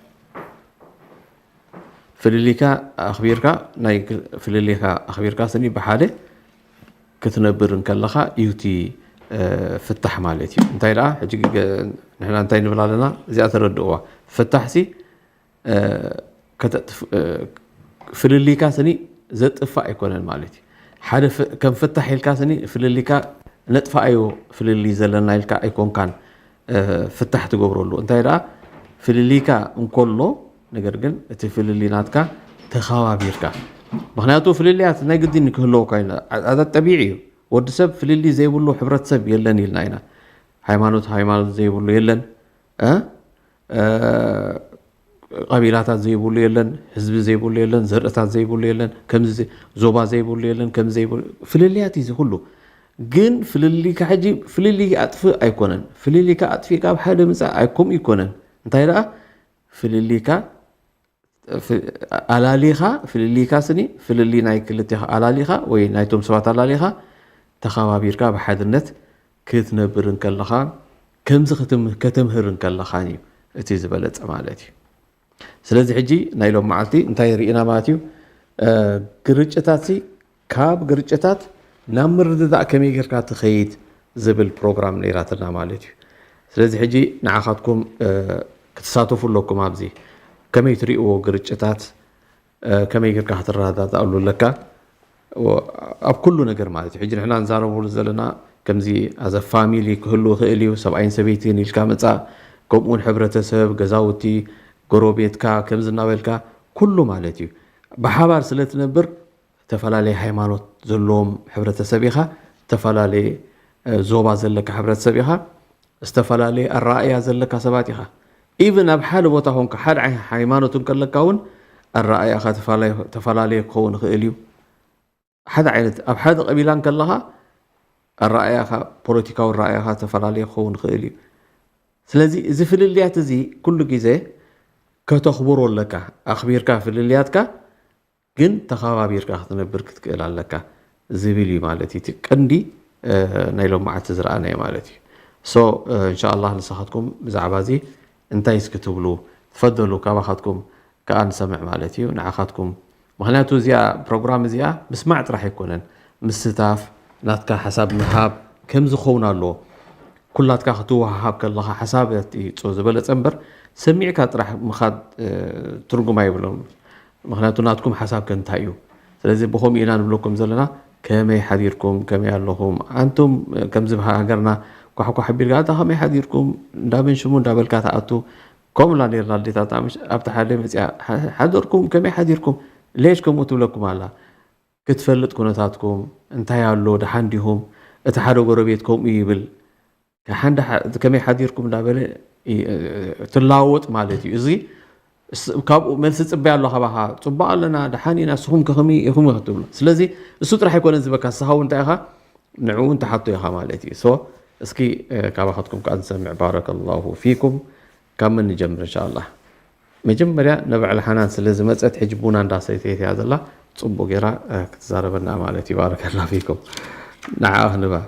ፍልሊካ ኣኽቢርካ ናይ ፍልሊካ ኣኽቢርካ ስኒ ብሓደ ክትነብር እንከለኻ እዩቲ ፍታሕ ማለት እዩ እንታይ ደኣ ሕጂ ንሕና እንታይ ንብል ኣለና እዚኣ ተረድእዋ ፍታሕ ሲ ፍልሊካ ስኒ ዘጥፋእ ኣይኮነን ማለት እዩ ሓደ ከም ፍታሕ ኢልካ ስኒ ፍልሊካ ነጥፋኣዮ ፍልሊ ዘለና ኢልካ ኣይኮንካን ፍታሕ ትገብረሉ እንታይ ደኣ ፍልሊካ እንከሎ ነገር ግን እቲ ፍልሊ ናትካ ተኸባቢርካ ምክንያቱ ፍልልያት ናይ ግድን ክህልዎ ኮይና ኣዛ ጠቢዒ እዩ ወዲ ሰብ ፍልሊ ዘይብሉ ሕብረተሰብ የለን ኢልና ኢና ሃይማኖት ዘይብሉ የለን ቀቢላታት ዘይብሉ የለን ህዝቢ ዘይብሉ የለን ዘርእታት ዘይብሉ የለን ከምዚ ዞባ ዘይብሉ የለን ከምዚ ዘይብሉ ፍልልያት እዚ ኩሉ ግን ፍልሊካ ሕጂ ፍልሊ ኣጥፍእ ኣይኮነን ፍልሊካ ኣጥፊካ ኣብ ሓደ ምፃእ ኣይኮም ይኮነን እንታይ ደኣ ፍልሊካ ኣላሊኻ ፍልሊካ ስኒ ፍልሊ ናይ ክልቲኻ ኣላሊኻ ወይ ናይቶም ሰባት ኣላሊኻ ተኸባቢርካ ብሓድነት ክትነብር እንከለኻ ከምዚ ከተምህር እንከለኻ እዩ እቲ ዝበለፀ ማለት እዩ ስለዚ ሕጂ ናይ ሎም መዓልቲ እንታይ ርኢና ማለት እዩ ግርጭታት ካብ ግርጭታት ናብ ምርድዳእ ከመይ ጌርካ ትኸይድ ዝብል ፕሮግራም ነይራትና ማለት እዩ ስለዚ ሕጂ ንዓኻትኩም ክትሳተፉ ኣለኩም ኣብዚ ከመይ ትሪእዎ ግርጭታት ከመይ ጌርካ ክትረዳዳእሉ ኣለካ ኣብ ኩሉ ነገር ማለት እዩ ሕጂ ንሕና ንዛረበሉ ዘለና ከምዚ ኣዘ ፋሚሊ ክህሉ ክእል እዩ ሰብኣይን ሰበይትን ኢልካ መፃእ ከምኡውን ሕብረተሰብ ገዛውቲ ጎረቤትካ ከምዚ እናበልካ ኩሉ ማለት እዩ ብሓባር ስለ ትነብር تفلالي هيمانوت زلوم حبرة سبيخة تفلالي زوبا زلك حبرة سبيخة استفلالي الرأي زلك سباتيخة even أبحال بوتاهم كحد عن هيمانوت كلكون الرأي أخا تفلالي كون خيليو حد عينت أبحاد قبيلان كلها الرأي أخا بوليتيكا والرأي أخا تفلالي كون خيليو سلازي زفل اللي تزي كل جزء كتخبروا لك أخبيرك في اللياتك جن تخابيرك تنبر كتقل لك زبيلي مالتي تكندي نايلو مع تزرعنا مالتي إن شاء الله نصحتكم بزعبازي انتي سكتبلو تفضلوا كاباخاتكم كأن سمع مالتي ونعاخاتكم مخناتو زيا بروغرام زيا مسمعت راح يكونن مستاف ناتكا حساب مهاب كم زخونا له كلاتك خطوها هاب كلها حسابتي تصوز بلد أمبر سميعك راح مخاد ترجم ما يبلون مخناتو ناتكم حساب كنتايو سلازي بخوم إينا نبلوكم زلنا كما يحذيركم كما ياللهم أنتم كم زبها هجرنا كحكو حبير قاعدة هم يحذيركم دابن شمون دابل كاتاتو كم لا نير لالدي تاتامش أبتحالي مسيا حذركم كما يحذيركم ليش كم وتبلكم على كتفلت كونتاتكم انتهي اللو دحانديهم اتحادو قربيتكم يبل كحند كم يحذيركم دابل تلاوت مالتي إزي كاب من ستبيع الله خبها صبا لنا دحانينا سهم كخمي يخم يختبل سلازي الصوت راح يكون انزبك الصحو انت اخا نعون تحطوا يا مالتي اسكي كاب اخذكم كان سمع بارك الله فيكم كم نجمر ان شاء الله مجمريا نبع الحنان سلازي مصت حجبونا اندا سيتي هذا الله صبو غيرا كتزاربنا مالتي بارك الله فيكم نعاه نبا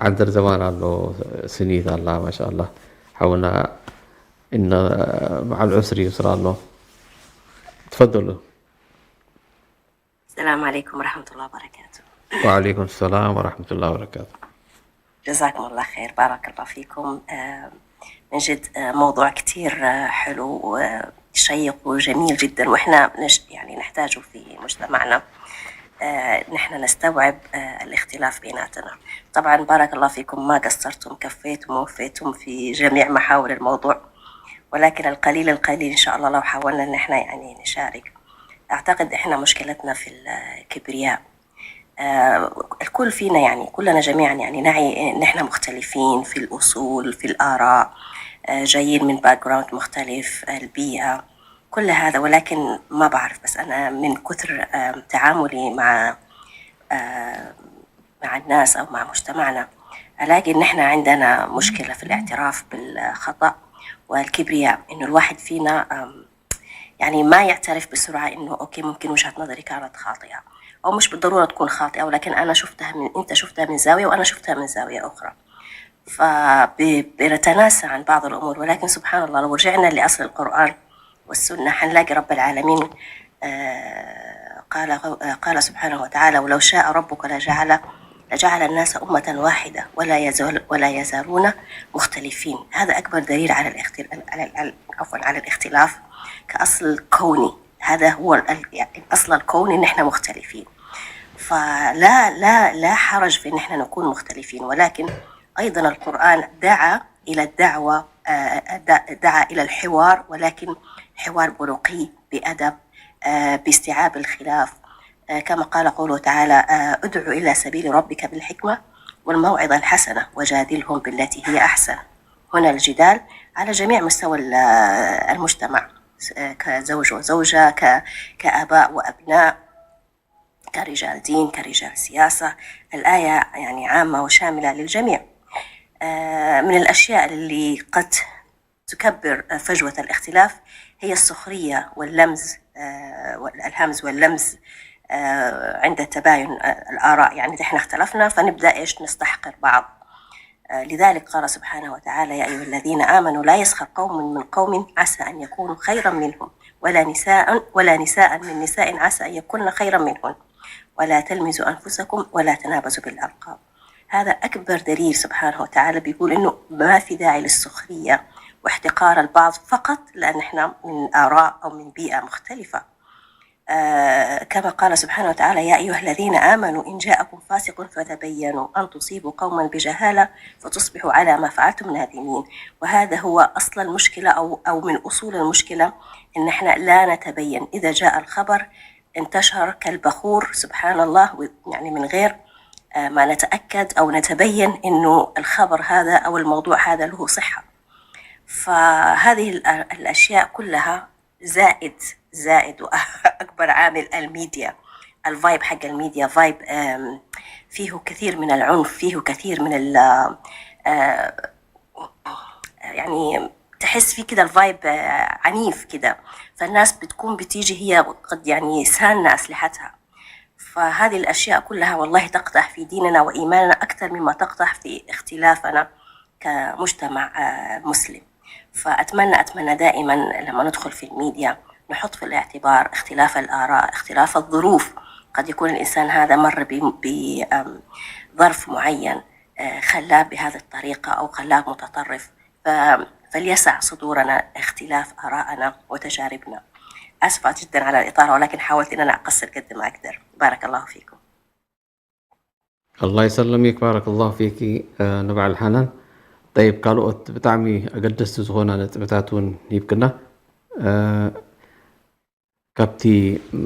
عندر زمان الله سنيت الله ما شاء الله حاولنا إن مع العسر يسرى الله تفضلوا. السلام عليكم ورحمة الله وبركاته. وعليكم السلام ورحمة الله وبركاته. جزاكم الله خير بارك الله فيكم. من جد موضوع كتير حلو وشيق وجميل جدا وإحنا يعني نحتاجه في مجتمعنا. نحن نستوعب الاختلاف بيناتنا. طبعا بارك الله فيكم ما قصرتم كفيتم ووفيتم في جميع محاور الموضوع ولكن القليل إن شاء الله لو حاولنا إن إحنا يعني نشارك. أعتقد إحنا مشكلتنا في الكبرياء. الكل فينا يعني كلنا جميعا يعني نعي إن إحنا مختلفين في الأصول في الآراء جايين من باك جراوند مختلف البيئة كل هذا ولكن ما بعرف بس أنا من كثر تعاملي مع الناس أو مع مجتمعنا ألاقي إن إحنا عندنا مشكلة في الاعتراف بالخطأ والكبرياء إنه الواحد فينا يعني ما يعترف بسرعة إنه أوكي ممكن وجهة نظري كانت خاطئة أو مش بالضرورة تكون خاطئة ولكن أنا أنت شفتها من زاوية وأنا شفتها من زاوية أخرى فبنتناسى عن بعض الأمور ولكن سبحان الله لو رجعنا لأصل القرآن والسنة حنلاقي رب العالمين قال سبحانه وتعالى ولو شاء ربك لجعل الناس أمة واحدة ولا يزالون مختلفين. هذا أكبر دليل على الاختلاف كأصل كوني. هذا هو يعني أصل الكون إن إحنا مختلفين فلا حرج في إن إحنا نكون مختلفين ولكن أيضا القرآن دعا إلى الدعوة دعا إلى الحوار ولكن حوار برقي بأدب باستيعاب الخلاف كما قال قوله تعالى ادعو إلى سبيل ربك بالحكمة والموعظة الحسنة وجادلهم بالتي هي أحسن. هنا الجدال على جميع مستوى المجتمع كزوج وزوجة كآباء وأبناء كرجال دين كرجال سياسة. الآية يعني عامة وشاملة للجميع. من الأشياء اللي قد تكبر فجوة الاختلاف هي السخرية واللمز والهمز واللمز عند تباين الآراء. يعني إحنا اختلفنا فنبدأ نستحقر بعض. لذلك قال سبحانه وتعالى يا أيها الذين آمنوا لا يسخر قوم من قوم عسى أن يكونوا خيرا منهم ولا نساء من نساء عسى أن يكون خيرا منهن ولا تلمزوا أنفسكم ولا تنابزوا بالألقاب. هذا أكبر دليل سبحانه وتعالى بيقول إنه ما في داعي للسخرية واحتقار البعض فقط لأن إحنا من آراء أو من بيئة مختلفة. كما قال سبحانه وتعالى يا أيها الذين آمنوا إن جاءكم فاسق فتبينوا أن تصيبوا قوما بجهالة فتصبحوا على ما فعلتم نادمين. وهذا هو أصل المشكلة أو من أصول المشكلة إن إحنا لا نتبين. إذا جاء الخبر انتشر كالبخور سبحان الله، يعني من غير ما نتأكد أو نتبين إنه الخبر هذا أو الموضوع هذا له صحة. فهذه الأشياء كلها زائد وأكبر عامل الميديا، الفايب حق الميديا فايب فيه كثير من العنف، فيه كثير من يعني تحس فيه كده الفايب عنيف كده، فالناس بتكون بتيجي هي قد يعني سانة أسلحتها. فهذه الأشياء كلها والله تقدح في ديننا وإيماننا أكثر مما تقدح في اختلافنا كمجتمع مسلم. فأتمنى دائما لما ندخل في الميديا نحط في الاعتبار اختلاف الآراء، اختلاف الظروف. قد يكون الإنسان هذا مر بظرف معين خلاه بهذه الطريقة أو خلاه متطرف، فليسع صدورنا اختلاف آرائنا وتجاربنا. أسفة جدا على الإطالة، ولكن حاولت أن أنا أقصر قد ما أقدر. بارك الله فيكم. الله يسلمك، بارك الله فيك نبع الحنان. طيب ካልኦት ብጣዕሚ ኣገደስቲ ዝኾና ነጥብታት እውን ይብቅና ካብቲ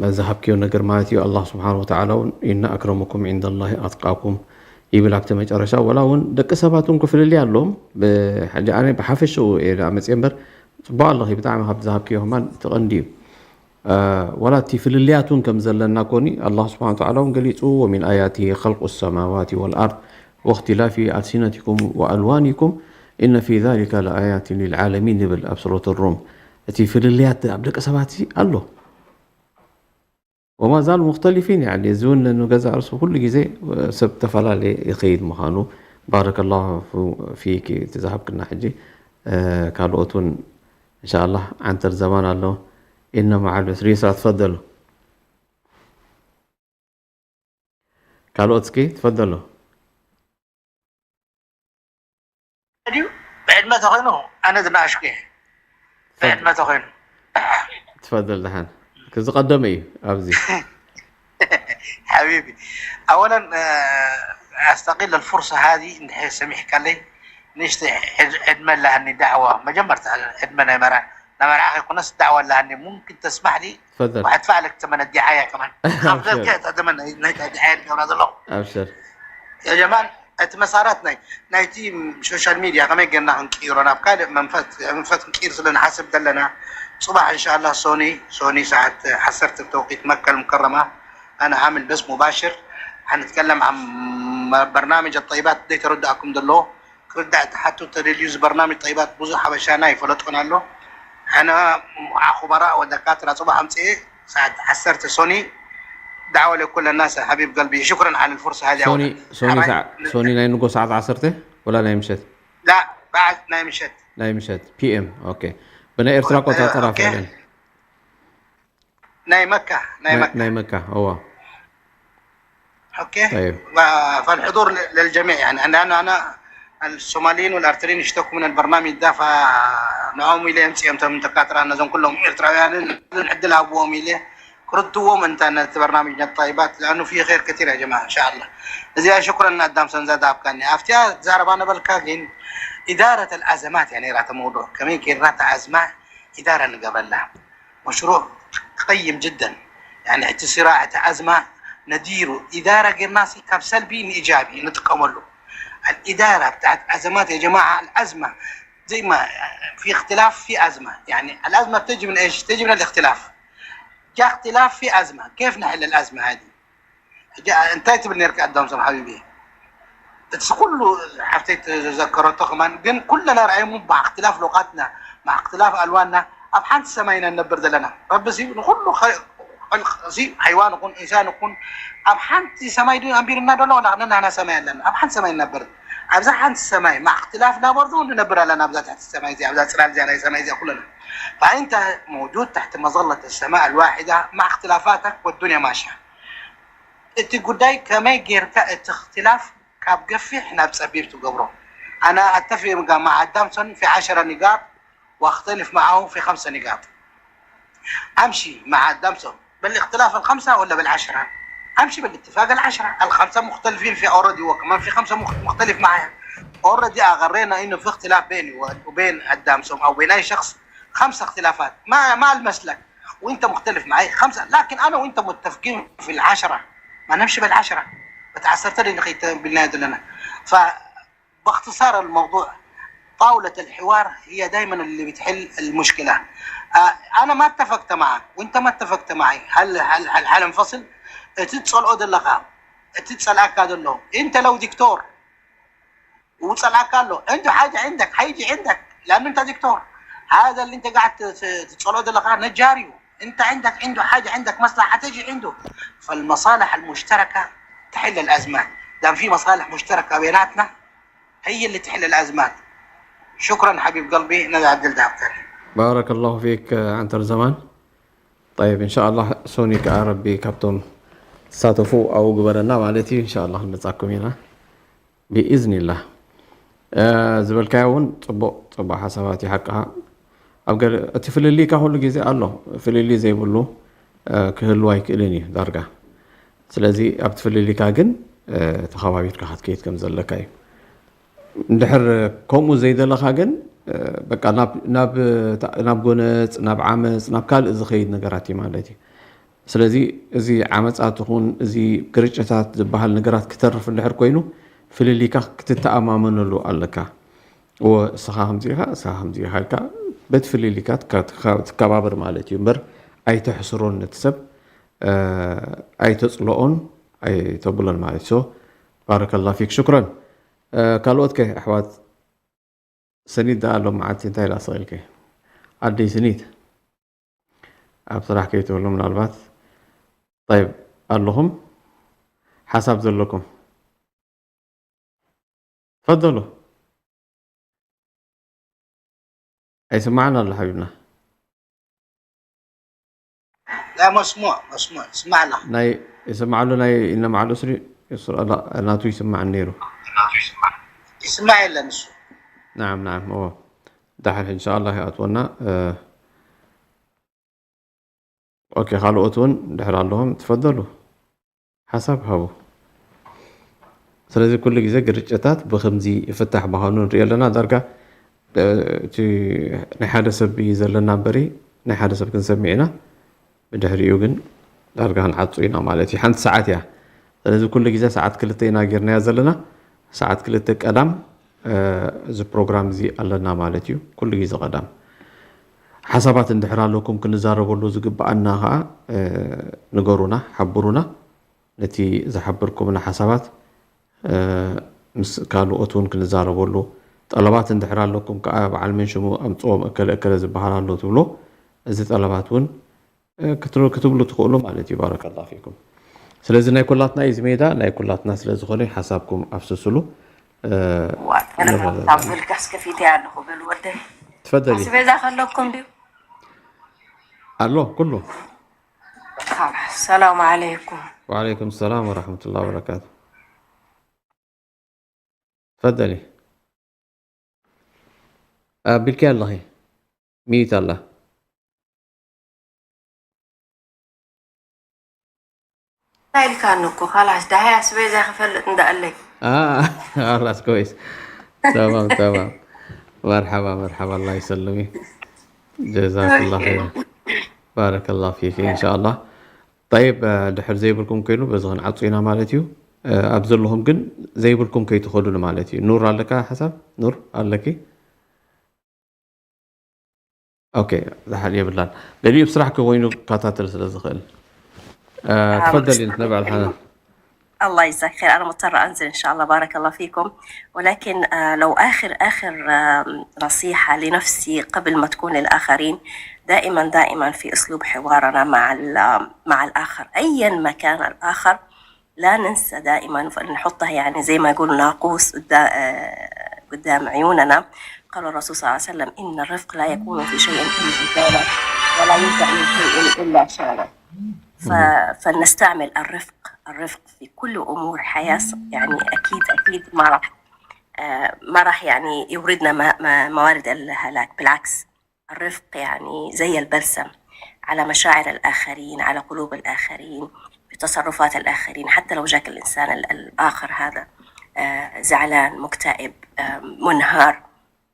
መዛሃብክዮ ነገር ማለት እዩ። አላህ ስብሓን ወተዓላ እውን ኢነ አክረመኩም ዒንደ ላሂ ኣትቃኩም ይብል ኣብቲ መጨረሻ። ወላ እውን ደቂ ሰባት እውን ክፍልልያ ኣለዎም። ብሓጂ ኣነ ብሓፈሽኡ መፅአ እምበር ፅቡቅ ኣለኺ ብጣዕሚ ካብቲ ዝሃብክዮ ህማን ትቐንዲ እዩ። ولا تفللياتون كم زلنا كوني الله سبحانه وتعالى قاليتو ومن آياته خلق السماوات والأرض واختلاف ألسنتكم وألوانكم إن في ذلك لآيات للعالمين بالأبصرة الروم. تفلليات أبدك سباتي الله وما زالوا مختلفين، يعني يزون لأنه جزء رسول كل جزء سبت فلا يخيد مخانو. بارك الله فيك تذهب كنا حجي قالوا أتون إن شاء الله عن زمان الله إن مع العسر يسرا. تفضلوا كالوتسكي تفضلوا. بعد ما تخينه أنا دناشكي بعد ما تخينه. تفضل دحين كذا قدمي أبزي. حبيبي أولا أستغل الفرصة هذه إن سميح قال لي نشتي عدمان لهني دعوة ما جمرت عدمان مرة لما راح يكون ناس دعوة لهني ممكن تسمح لي تفضل وحدفع لك ثمن الدعاية كمان. أفضل كده أتمنى نهاية الدعاية كمان هذا الله. أبشر يا جماعة مساراتنا نايتي سوشيال ميديا كمان قلنا نكير أنا بكاد منفت نكير سلنا حسب دلنا صباح إن شاء الله سوني ساعة حسرت بتوقيت مكة المكرمة. أنا عامل بس مباشر حنتكلم عن برنامج الطيبات دي ترد أكم دلو ردعت حتى تريليوز برنامج طيبات بوزو حبشاناي فلتكون له. أنا مع خبراء ودكاترة صباح أمسي ساعة حسرت دعوة لكل الناس حبيب قلبي. شكرا على الفرصة هذه. سوني ناي نقول ساعة عصرته ولا ناي مشت؟ لا بعد ناي مشت بي ام. اوكي بنا ارتراق وتعترى فعلا ناي مكة هو اوكي. طيب فالحضور للجميع، يعني أنا الصوماليين والارتريين يشتكوا من البرنامج ده فنعوم اليه امسي من دكاتره الناس كلهم ارتراويين نحد لها ابوهم اليه ردوهم انت برنامجنا الطيبات لانه فيه خير كثير يا جماعه ان شاء الله. زي شكرا قدام سنزاد ابكاني افتيا زاربانا بالكاغين اداره الازمات، يعني رات موضوع كمان كي رات ازمه اداره نقبل لها مشروع قيم جدا، يعني حتى صراعه ازمه نديره اداره غير ناسي كاب سلبي ايجابي نتقبل له. الإدارة بتاعت أزمات يا جماعة، الأزمة زي ما في اختلاف في أزمة، يعني الأزمة بتجي من إيش؟ تجي من الاختلاف. جاء اختلاف في أزمة، كيف نحل الأزمة هذه؟ انتهيت بالنركة قدام صاحب حبيبي. كله حبيت ذكرته كمان، بين كلنا رأي مع اختلاف لغاتنا مع اختلاف ألواننا. أبحان سمينا نبرد لنا رب سيب كله حيوان يكون إنسان يكون أبحان سماي دون أمبيرنا دولة ولا أنا سماي لنا أبحان سماي نبرد أبزح عن السماي مع اختلافنا برضو نبر لنا أبزح تحت السماي زي أبزح سلال زي سماي زي كلنا. فأنت موجود تحت مظلة السماء الواحدة مع اختلافاتك والدنيا ماشية. أنت قداي كما يجير اختلاف كاب قفي إحنا بسبيبته قبره. أنا أتفق مع دامسون في 10 نقاط واختلف معه في 5 نقاط. أمشي مع دامسون بالاختلاف 5 ولا 10؟ امشي بالاتفاق 10. 5 مختلفين في اوريدي وكمان في 5 مختلف معايا. اوريدي اغرينا انه في اختلاف بيني وبين الدامسوم او بين اي شخص 5 اختلافات ما المسلك وانت مختلف معي 5، لكن انا وانت متفقين في ال10 ما نمشي بال10. بتعسرت لي نخيت بالنادي لنا. فباختصار الموضوع طاولة الحوار هي دائما اللي بتحل المشكلة. انا ما اتفقت معك وانت ما اتفقت معي، هل انفصل؟ تتصل اودلخا، تتصل اكاد له. انت لو دكتور وتصل اكاد له عنده حاجة عندك حيجي عندك لانه انت دكتور. هذا اللي انت قاعد تتصل اودلخا نجاري، انت عنده حاجة، عندك مصلحة حتجي عنده. فالمصالح المشتركة تحل الازمات. دام في مصالح مشتركة بيناتنا هي اللي تحل الازمات. شكرا حبيب قلبي. ندى عبد الدهب ثاني. بارك الله فيك عنتر زمان. طيب ان شاء الله سوني كعربي كابتن ساتفو او جبرنا مالتي ان شاء الله نتاكم هنا باذن الله. زبلكاون طبق حساباتي حقها ابقى اتفللي كهول غيزي الله فللي زي بلو كهلو يكلني درجه. ስለዚህ ኣብ ትፈልሊካ ግን ተኸባቢትካ ክትከይድ ከም ዘለካ እዩ። እንድሕር ከምኡ ዘይደለኻ ግን በቃ ናብ ጎነፅ ናብ ዓመፅ ናብ ካልእ ዝኸይድ ነገራት እዩ ማለት እዩ። ስለዚ እዚ ዓመፃት ይኹን እዚ ግርጭታት ዝበሃል ነገራት ክተርፍ እንድሕር ኮይኑ ፍልሊካ ክትተኣማመነሉ ኣለካ። ወስኻ ከምዚኻ እስኻ ከምዚኻ ኢልካ በቲ ፍልሊካ ትከባበር ማለት እዩ እምበር ኣይተሕስሮን ነቲ ሰብ ኣይተፅልኦን ኣይተብሎን ማለት እዩ። ባረከ ላሁ ፊክ ሽክረን። ካልኦት ከ ኣሕዋት ሰኒት ዳኣሎ መዓልቲ እንታይ ኢላ ስኽእልከ ኣደይ ሰኒት ኣብ ስራሕ ከይትብሉ ምናልባት طيب ኣለኹም ሓሳብ ዘለኩም تفضلوا. يسمعنا ولا حبيبنا؟ لا مسموع اسمعنا. ناي يسمع له ناي إن مع الأسر يسر لا ناتو يسمع النيرو. يسمع إلا نسو. نعم هو دحل إن شاء الله أتونا أوكي خالو أتون دحر لهم تفضلوا حسب هاو. ስለዚህ ኩሉ ግዜ ግርጭታት ብከምዚ ይፍታሕ ባህኑ ንሪኦ ኣለና ዳርጋ እቲ ናይ ሓደ ሰብ እዩ ዘለና በሪ ናይ ሓደ ሰብ ክንሰሚዕ ኢና ብድሕሪኡ ግን ዳርጋ ክንዓፁ ኢና ማለት እዩ። ሓንቲ ሰዓት እያ። ስለዚ ኩሉ ግዜ ሰዓት 2 ኢና ጌርናያ ዘለና ሰዓት 2 ቀዳም እዚ ፕሮግራም እዚ ኣለና ማለት እዩ። ኩሉ ግዜ ቀዳም ሓሳባት እንድሕር ኣለኩም ክንዛረበሉ ዝግባአና ከዓ ንገሩና ሓብሩና ነቲ ዝሓብርኩምና ሓሳባት ምስ ካልኦት እውን ክንዛረበሉ ጠለባት እንድሕር ኣለኩም ከዓ በዓል መን ሽሙ ኣምፅኦም እከለ ዝበሃል ኣሎ ትብሎ እዚ ጠለባት እውን ክትብሉ ትኽእሉ ማለት እዩ። ባረከ ላሁ ፊኩም። ስለዚ ናይ ኩላትና እዩ ሜዳ ናይ ኩላትና ስለ ዝኾነ ሓሳብኩም ኣፍስስሉ። ታብልካስ ከፊት ያለኹ ብልወደይ تفضلي. ስበዛ ከለኩም ዲዩ ኣሎ ኩሉ ሰላም ዓለይኩም። وعليكم السلام ورحمة الله وبركاته. تفضلي. بالكي الله ميت الله. هاي كانكو خلاص ده هي سبيزة خفلت ندقلك. خلاص كويس. تمام. مرحبا الله يسلمي. جزاك الله خير. بارك الله فيك إن شاء الله. طيب دحر زي بالكم كيلو بزغن عطينا مالتيو أبزلهم كن زي بالكم كي تخلون مالتي. نور عليك حسب نور عليكي. اوكي دحر يا بلال لاني بصراحه كوينو كاتاتل سلازخل. تفضلي نتابع الحلقه. الله يجزاك خير. انا مضطره انزل ان شاء الله. بارك الله فيكم. ولكن لو اخر نصيحه لنفسي قبل ما تكون للاخرين، دائما في اسلوب حوارنا مع الاخر ايا ما كان الاخر لا ننسى دائما نحطها يعني زي ما يقول ناقوس قدام عيوننا. قال الرسول صلى الله عليه وسلم إن الرفق لا يكون في شيء إلا زانه ولا ينفع من شيء إلا شانه. فلنستعمل الرفق في كل أمور حياة. يعني أكيد ما راح يعني يوردنا موارد الهلاك. بالعكس الرفق يعني زي البلسم على مشاعر الآخرين، على قلوب الآخرين، بتصرفات الآخرين. حتى لو جاك الإنسان الآخر هذا زعلان مكتئب منهار،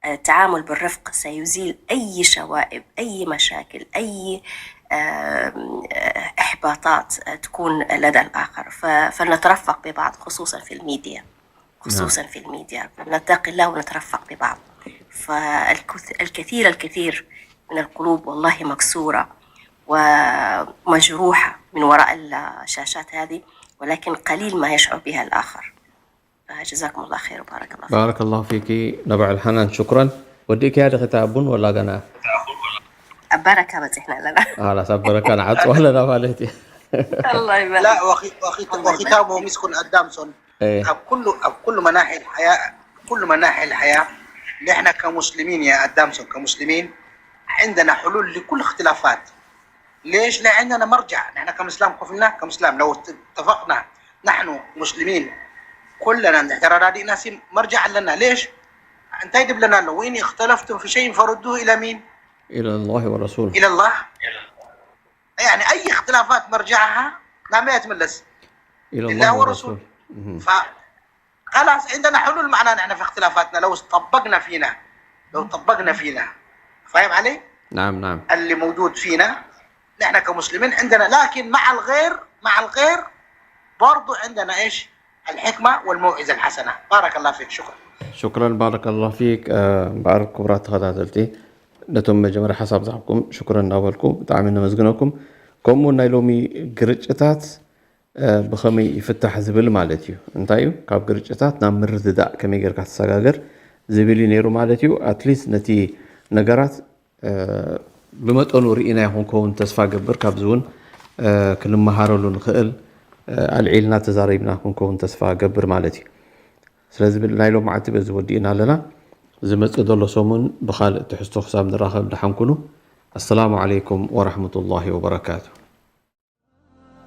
التعامل بالرفق سيزيل أي شوائب، أي مشاكل، أي إحباطات تكون لدى الآخر. فلنترفق ببعض خصوصا في الميديا، خصوصا في الميديا نتقي الله ونترفق ببعض. الكثير من القلوب والله مكسورة ومجروحة من وراء الشاشات هذه، ولكن قليل ما يشعر بها الآخر. جزاكم الله خير وبارك الله فيك. بارك الله فيك نبع الحنان، شكرا. وديك هذا ختابون ولا قناة؟ بركة بتحنا لنا. لا سبرك أنا عاد ولا نفالتي. الله يبارك. لا وختامه مسك أدامسون. كل مناحي الحياة، كل مناحي الحياة نحن كمسلمين يا أدامسون، كمسلمين عندنا حلول لكل اختلافات. ليش؟ لا عندنا مرجع. نحن كمسلم قفلنا كمسلم، لو اتفقنا نحن مسلمين كلنا نحترم هذه الناس مرجع لنا. ليش؟ أنت يجب لنا لو وين اختلفتم في شيء فردوه إلى مين؟ إلى الله ورسوله. إلى الله. يعني أي اختلافات مرجعها ما يتملس إلى الله ورسوله. فخلاص عندنا حلول معنا نحن في اختلافاتنا لو طبقنا فينا. فاهم علي؟ نعم. اللي موجود فينا نحن كمسلمين عندنا، لكن مع الغير برضو عندنا إيش؟ الحكمة والموعظة الحسنة. بارك الله فيك. شكرا بارك الله فيك. بارك كبرات غداتلتي نتم مجمر حساب صاحبكم. شكرا ناولكم تعاملنا مزغنكم كم نايلومي قرጭታት بخمي يفتح زبل مالتيو انتايو كاب قرጭታት نام مرزداء كمي غيرك تسغاغر زبلي نيرو مالتيو اتليست نتي نغرات بمطونو رينا يكون كون تسفا قبر كابزون كل مهارلو نخل العيلنا تزاريبنا كون تسفا قبر مالتي. ስለዚህ ላይሎ ማዓቲ በዚ ወዲእና ኣለና ዝመጽእ ዘሎ ሰሙን ብኻልእ ትሕዝቶ ክሳብ ንራኸብ ድሓንኩኑ። አሰላሙ ዓለይኩም ወረሕመቱላሂ ወበረካቱ።